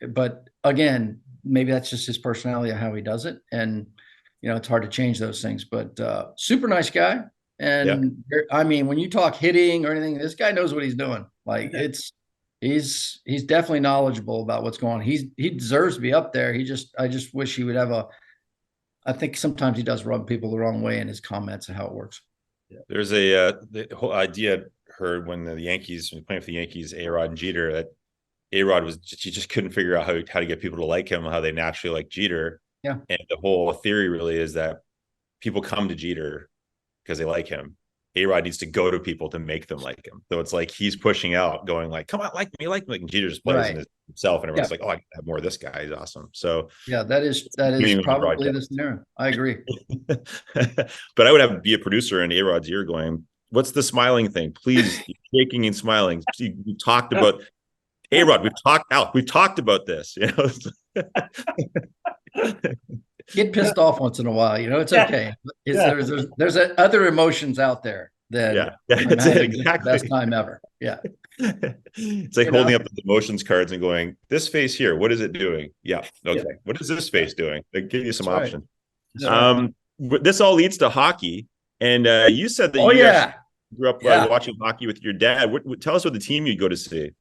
but again, maybe that's just his personality of how he does it. And, you know, it's hard to change those things, but super nice guy. And I mean, when you talk hitting or anything, this guy knows what he's doing. Like he's definitely knowledgeable about what's going on. He deserves to be up there. I just wish he would have I think sometimes he does rub people the wrong way in his comments and how it works. Yeah. There's the whole idea heard when the Yankees playing for the Yankees, A-Rod and Jeter, that A-Rod he just couldn't figure out how to get people to like him, how they naturally like Jeter. Yeah. And the whole theory really is that people come to Jeter because they like him. A-Rod needs to go to people to make them like him. So it's like he's pushing out, going like, come on, like me. And Jeter just plays in himself, and everyone's like, oh, I can have more of this guy. He's awesome. So yeah, that is probably the scenario. I agree. But I would be a producer in A-Rod's ear going, what's the smiling thing? Please, shaking and smiling. You talked about A-Rod. We've talked about this. You know. Get pissed off once in a while, you know, it's okay. There's other emotions out there that that's it, exactly. Best time ever. Yeah. It's like holding up the emotions cards and going, this face here, what is it doing? Yeah. Okay. Yeah. What is this face doing? They give you some options. Right. This all leads to hockey. And you said that you grew up watching hockey with your dad. Tell us what the team you'd go to see.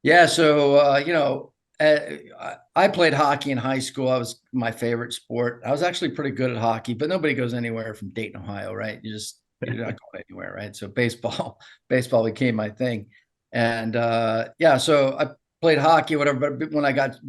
Yeah. So, you know, I played hockey in high school. That was my favorite sport. I was actually pretty good at hockey, but nobody goes anywhere from Dayton, Ohio, right? You're not going anywhere, right? So baseball became my thing. And so I played hockey, whatever. But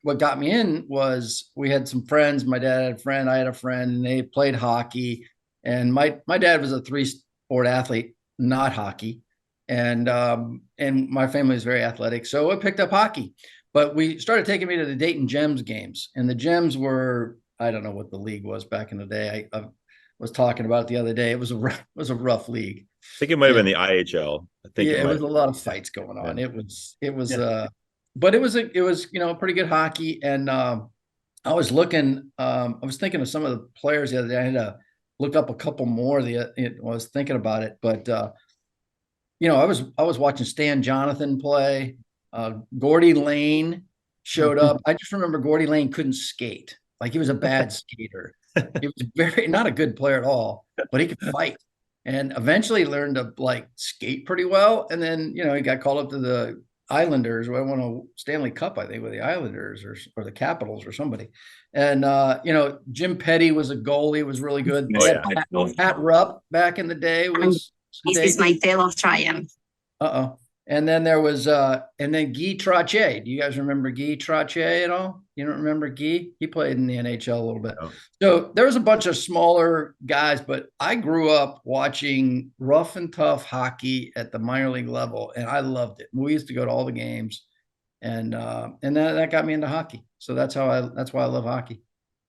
what got me in was we had some friends. My dad had a friend, I had a friend, and they played hockey. And my dad was a 3-sport athlete, not hockey. And my family is very athletic. So I picked up hockey. But we started taking me to the Dayton Gems games, and the Gems were, I don't know what the league was back in the day. I was talking about it the other day. It was a rough league. I think it might have been the IHL. I think it was a lot of fights going on. Yeah. But it was you know, pretty good hockey. And I was thinking of some of the players the other day. I had to look up a couple more. I was thinking about it, but you know, I was watching Stan Jonathan play. Gordy Lane showed up. I just remember Gordy Lane couldn't skate. Like he was a bad skater. He was not a good player at all, but he could fight. And eventually learned to like skate pretty well. And then, he got called up to the Islanders. I won a Stanley Cup, I think, with the Islanders or the Capitals or somebody. And, Jim Petty was a goalie, was really good. Oh, yeah. Pat Rupp back in the day was. This is my tale of triumph. Uh-oh. And then there was and then Guy Trottier. Do you guys remember Guy Trottier at all? You don't remember Guy? He played in the NHL a little bit. Oh. So there was a bunch of smaller guys, but I grew up watching rough and tough hockey at the minor league level, and I loved it. We used to go to all the games, and that got me into hockey. So that's why I love hockey.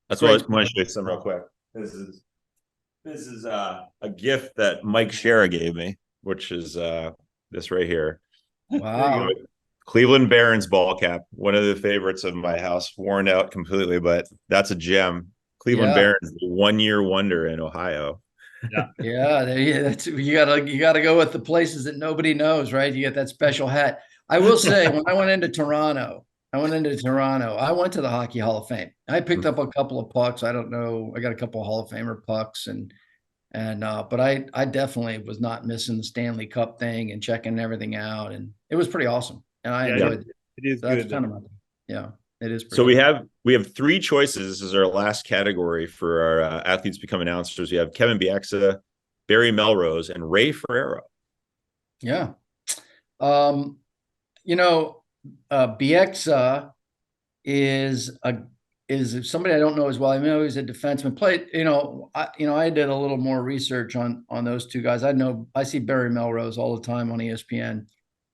That's why I want to show you some real quick. This is a gift that Mike Shera gave me, which is this right here. Wow. Cleveland Barons ball cap, one of the favorites of my house, worn out completely, but that's a gem. Cleveland Barons, the 1-year wonder in Ohio. Yeah, you gotta go with the places that nobody knows, right? You get that special hat. I will say, when I went into Toronto, I went to the Hockey Hall of Fame. I picked up a couple of pucks. I don't know. I got a couple of Hall of Famer pucks but I definitely was not missing the Stanley Cup thing and checking everything out. And it was pretty awesome. And I enjoyed it. It is so good. Kind of my thing. Yeah, it is. So we have 3 choices. This is our last category for our athletes become announcers. We have Kevin Bieksa, Barry Melrose, and Ray Ferraro. Yeah. Bieksa is somebody I don't know as well. I know he's a defenseman. Played, I did a little more research on those two guys. I see Barry Melrose all the time on ESPN.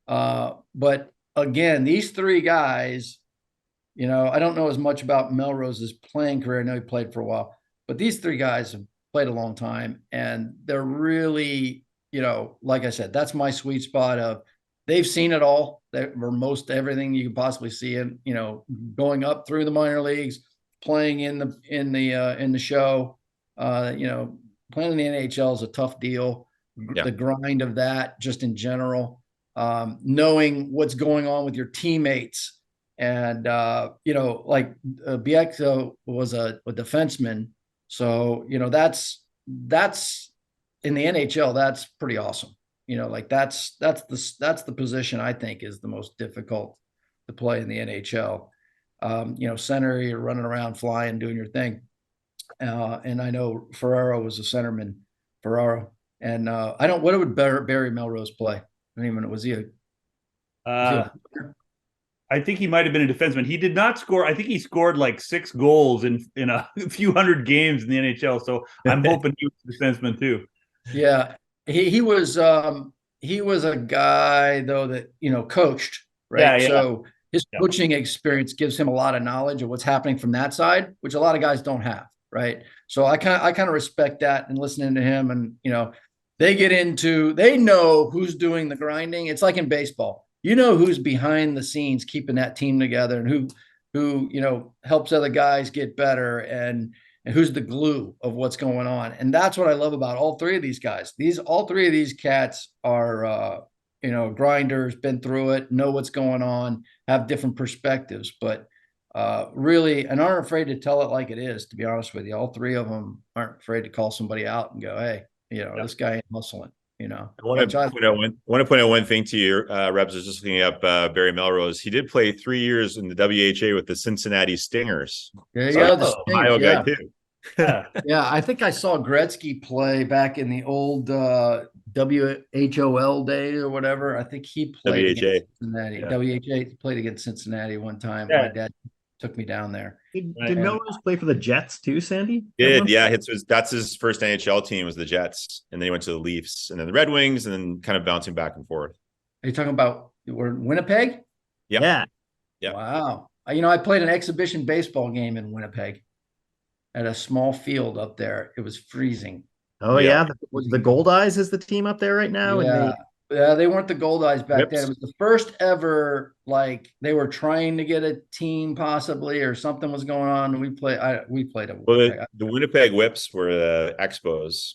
But again, these 3 guys, I don't know as much about Melrose's playing career. I know he played for a while, but these 3 guys have played a long time, and they're really, like I said, that's my sweet spot of they've seen it all. Or most everything you could possibly see in, going up through the minor leagues, playing in the show, playing in the NHL is a tough deal. Yeah. The grind of that just in general, knowing what's going on with your teammates. And, Bieksa was a defenseman. So, that's in the NHL, that's pretty awesome. That's the position I think is the most difficult to play in the NHL. Center, you're running around, flying, doing your thing. And I know Ferraro was a centerman, And what would Barry Melrose play? I don't even know. Was he I think he might have been a defenseman. He did not score. I think he scored like 6 goals in a few hundred games in the NHL. So I'm hoping he was a defenseman too. Yeah. He was a guy though that coached, right? Yeah. So his coaching experience gives him a lot of knowledge of what's happening from that side, which a lot of guys don't have, right? So I kind of respect that and listening to him, and they know who's doing the grinding. It's like in baseball, who's behind the scenes keeping that team together, and who helps other guys get better, and who's the glue of what's going on. And that's what I love about all 3 of these guys. All 3 of these cats are, grinders, been through it, know what's going on, have different perspectives, but really, and aren't afraid to tell it like it is, to be honest with you. All 3 of them aren't afraid to call somebody out and go, hey, this guy ain't hustling, I want to point out one thing to you, Rebs. Is just looking up Barry Melrose. He did play 3 years in the WHA with the Cincinnati Stingers. There you go, the Ohio guy too. Yeah, I think I saw Gretzky play back in the old WHOL day or whatever. I think he played against Cincinnati. Yeah. WHA played against Cincinnati one time. Yeah. My dad took me down there. Did Melrose play for the Jets too, Sandy? Yeah. That's his first NHL team was the Jets, and then he went to the Leafs, and then the Red Wings, and then kind of bouncing back and forth. Are you talking about Winnipeg? Yeah. Wow. I played an exhibition baseball game in Winnipeg at a small field up there. It was freezing. Oh yeah. The Gold Eyes is the team up there right now. Yeah. They weren't the Gold Eyes back then. It was the first ever, they were trying to get a team possibly, or something was going on. We played the Winnipeg Whips were the Expos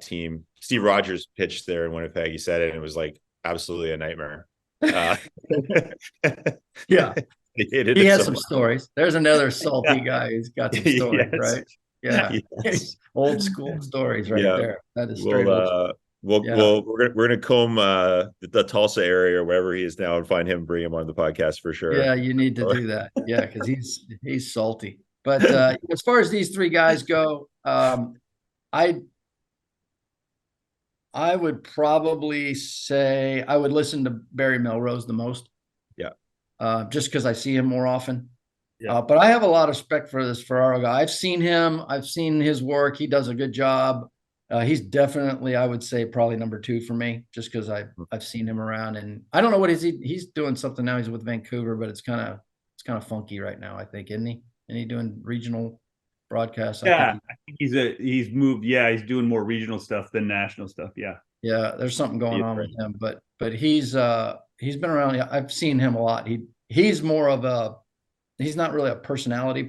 team. Steve Rogers pitched there in Winnipeg. He said it, and it was absolutely a nightmare. Yeah. He has some stories. There's another salty guy who's got some stories, right? Yeah. Yes. Old school stories right Yeah. there. That is straight old. We're gonna comb the Tulsa area or wherever he is now and find him and bring him on the podcast for sure. Yeah, you need to do that. Yeah, because he's salty. But as far as these three guys go, I would probably say I would listen to Barry Melrose the most. Yeah. Just because I see him more often. Yeah. But I have a lot of respect for this Ferraro guy. I've seen him. I've seen his work. He does a good job. He's definitely, I would say, probably number 2 for me, just because I've seen him around, and I don't know what he's doing something now. He's with Vancouver, but it's kind of funky right now, I think, isn't he? And he doing regional broadcasts. Yeah, I think he's moved. Yeah, he's doing more regional stuff than national stuff. Yeah. Yeah, there's something going on with him, but he's been around. I've seen him a lot. He's more of a, he's not really a personality.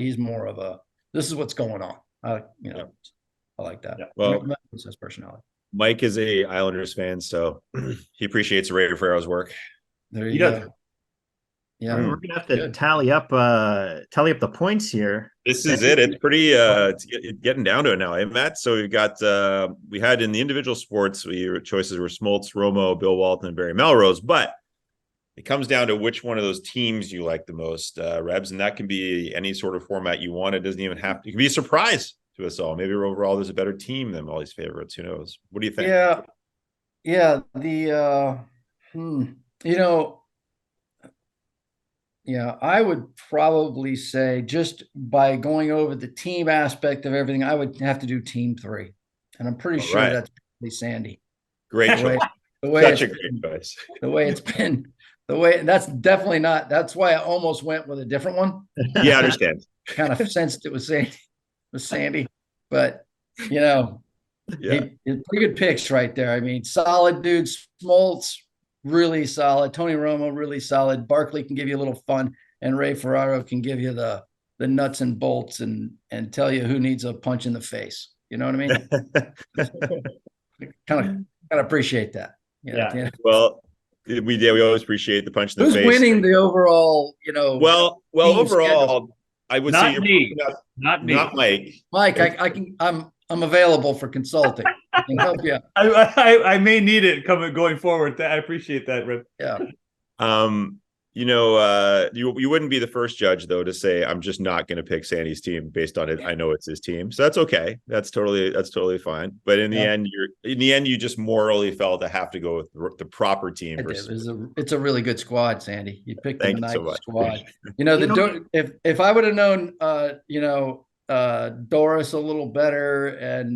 He's more of a, this is what's going on. I like that. Yeah. Well, it's his personality. Mike is a Islanders fan, so he appreciates Ray Ferraro's work. There you go. Yeah, we're gonna have to tally up the points here. This is it. It's pretty it's getting down to it now, eh, Matt? So we've got we had in the individual sports, your choices were Smoltz, Romo, Bill Walton, and Barry Melrose, but it comes down to which one of those teams you like the most, Rebs, and that can be any sort of format you want. It doesn't even have to. It can be a surprise to us all. Maybe overall there's a better team than all these favorites. Who knows? What do you think? Yeah. I would probably say, just by going over the team aspect of everything, I would have to do team 3, and I'm pretty sure that's probably Sandy. Great choice. Such a great choice. The way it's been. That's definitely not. That's why I almost went with a different one. Yeah, I understand. Kind of sensed it was Sandy, but pretty good picks right there. I mean, solid dudes. Smoltz, really solid. Tony Romo, really solid. Barkley can give you a little fun, and Ray Ferraro can give you the nuts and bolts and tell you who needs a punch in the face. You know what I mean? kind of appreciate that. Yeah. Well, we always appreciate the punch in the face. Who's winning the overall? Well, overall, schedule? I would not say me. Not Mike. Mike, I'm available for consulting. I can help you. I may need it going forward. I appreciate that, Rip. Yeah. You wouldn't be the first judge though to say I'm just not going to pick Sandy's team based on it. I know it's his team, so that's okay. That's totally fine. But in the end, you just morally felt to have to go with the proper team. It's a really good squad, Sandy. You picked a nice squad. If I would have known, Doris a little better, and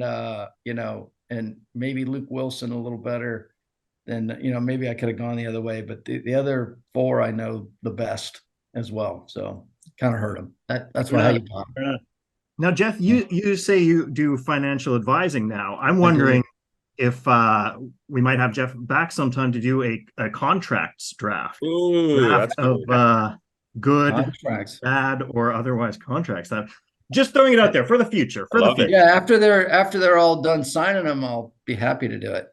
maybe Luke Wilson a little better, then maybe I could have gone the other way. But the other 4 I know the best as well, so kind of hurt them. That's why you got them. Now, Jeff, you say you do financial advising now. I'm wondering if we might have Jeff back sometime to do a contracts draft. Ooh, that's cool. Of good, contracts, bad, or otherwise contracts. Just throwing it out there for the future. Yeah, after they're all done signing them, I'll be happy to do it.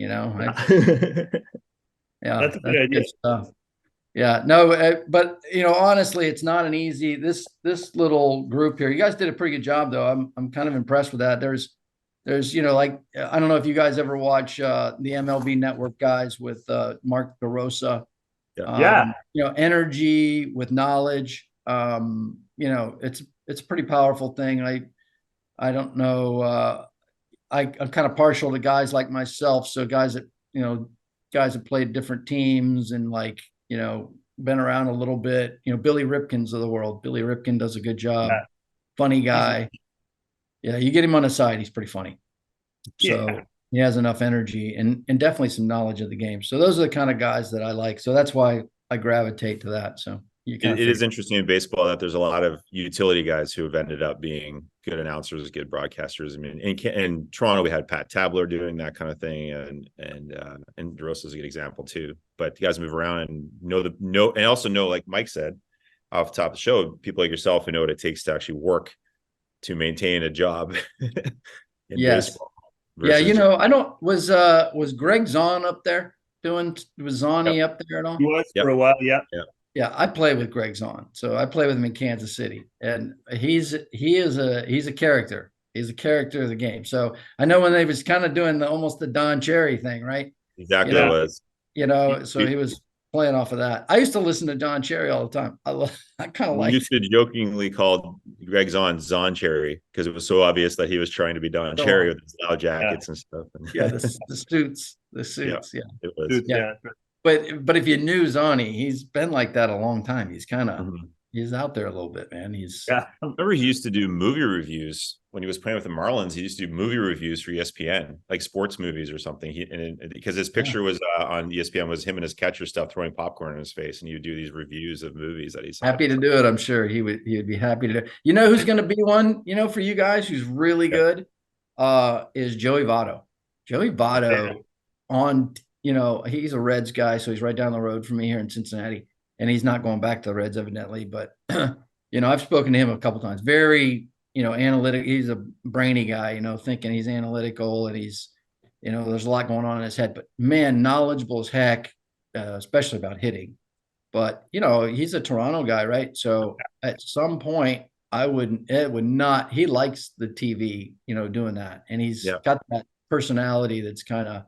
That's a good idea. Yeah, no, but honestly, it's not an easy. This little group here, you guys did a pretty good job, though. I'm kind of impressed with that. There's I don't know if you guys ever watch the MLB Network guys with Mark DeRosa. Energy with knowledge. It's a pretty powerful thing. I don't know. I'm kind of partial to guys like myself. So guys that played different teams and been around a little bit, Billy Ripken's of the world. Billy Ripken does a good job. Yeah. Funny guy. Yeah. You get him on the side. He's pretty funny. So he has enough energy and definitely some knowledge of the game. So those are the kind of guys that I like. So that's why I gravitate to that. So it is interesting in baseball that there's a lot of utility guys who have ended up being good announcers, good broadcasters. I mean, in Toronto, we had Pat Tabler doing that kind of thing, and DeRosa is a good example too. But you guys move around and and also know, like Mike said off the top of the show, people like yourself who know what it takes to actually work to maintain a job in baseball. I don't was Greg Zahn up there was Zahny up there at all? He was for a while, Yeah, I play with Greg Zahn. So I play with him in Kansas City, and he's a character. He's a character of the game. So I know when they was kind of doing almost the Don Cherry thing, right? Exactly You know, what it was. You know, so he was playing off of that. I used to listen to Don Cherry all the time. I kind of We like. used to jokingly call Greg Zon Cherry because it was so obvious that he was trying to be Don Cherry with his loud jackets and stuff. Yeah, the suits. Yeah. It was. Yeah. But if you knew Zonnie, he's been like that a long time. He's kind of he's out there a little bit, man. I remember he used to do movie reviews when he was playing with the Marlins. He used to do movie reviews for ESPN, like sports movies or something. Because his picture was on ESPN was him and his catcher stuff throwing popcorn in his face, and he would do these reviews of movies that he saw. Happy to do it. I'm sure he would be happy to do. You know who's going to be one? You know, for you guys, who's really good, is Joey Votto. Joey Votto on. You know, he's a Reds guy, so he's right down the road from me here in Cincinnati, and he's not going back to the Reds evidently. But you know, I've spoken to him a couple times. Very, you know, analytic. He's a brainy guy. You know, thinking he's analytical, and he's, you know, there's a lot going on in his head. But man, knowledgeable as heck, especially about hitting. But you know, he's a Toronto guy, right? So at some point, it would not. He likes the TV, you know, doing that, and he's got that personality that's kind of.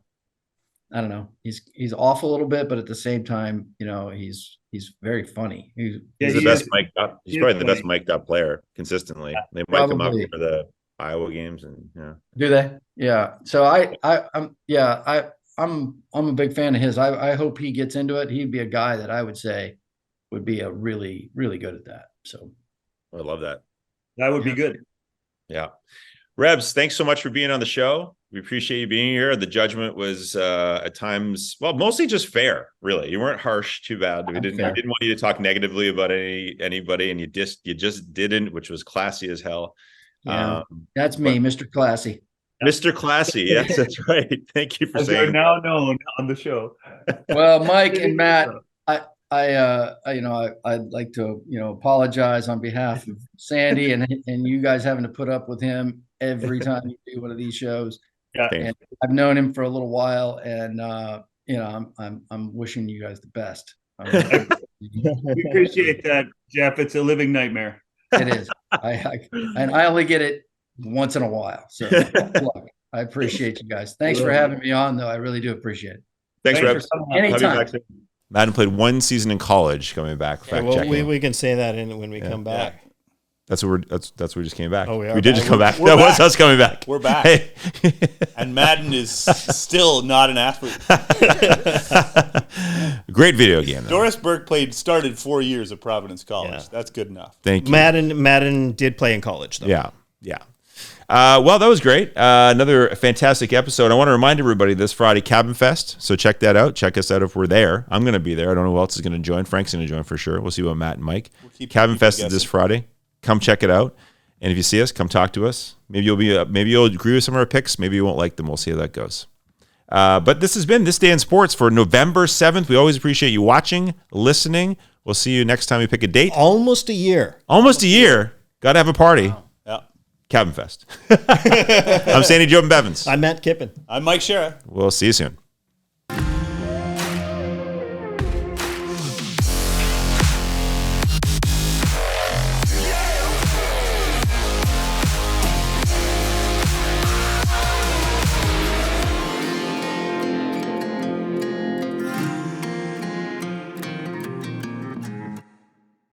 I don't know. He's off a little bit, but at the same time, you know, he's very funny. He's the best mic'd up. He's probably the best mic'd up player consistently. They mic him up for the Iowa games, and Do they? Yeah. So I'm a big fan of his. I hope he gets into it. He'd be a guy that I would say would be a really, really good at that. So I love that. That would be good. Yeah. Rebs, thanks so much for being on the show. We appreciate you being here. The judgment was at times, well, mostly just fair, really. You weren't harsh, too bad. We didn't want you to talk negatively about anybody, and you just didn't, which was classy as hell. Yeah, that's me, Mr. Classy. Mr. Classy, yes, that's right. Thank you for saying. They're now known on the show. Well, Mike and Matt, I'd like to, you know, apologize on behalf of Sandy and you guys having to put up with him every time you do one of these shows. Yeah, and I've known him for a little while, and you know, I'm wishing you guys the best. We appreciate that, Jeff. It's a living nightmare. It is. And I only get it once in a while. So look, I appreciate you guys. Thanks for having me on, though. I really do appreciate it. Thanks Rebs. Anytime. Madden played one season in college. Coming back, we can say that when we come back. That's what we just came back. Oh, we did just come back. That was us coming back. We're back. Hey. And Madden is still not an athlete. Great video game, though. Doris Burke started 4 years at Providence College. Yeah. That's good enough. Thank you. Madden did play in college, though. Yeah. Well, that was great. Another fantastic episode. I want to remind everybody this Friday, Cabin Fest. So check that out. Check us out if we're there. I'm going to be there. I don't know who else is going to join. Frank's going to join for sure. We'll see about Matt and Mike. Cabin Fest is this Friday. Come check it out. And if you see us, come talk to us. Maybe you'll agree with some of our picks. Maybe you won't like them. We'll see how that goes. But this has been This Day in Sports for November 7th. We always appreciate you watching, listening. We'll see you next time we pick a date. Almost a year. Got to have a party. Wow. Yeah. Cabin Fest. I'm Sandy Joe Bevins. I'm Matt Kippen. I'm Mike Shera. We'll see you soon.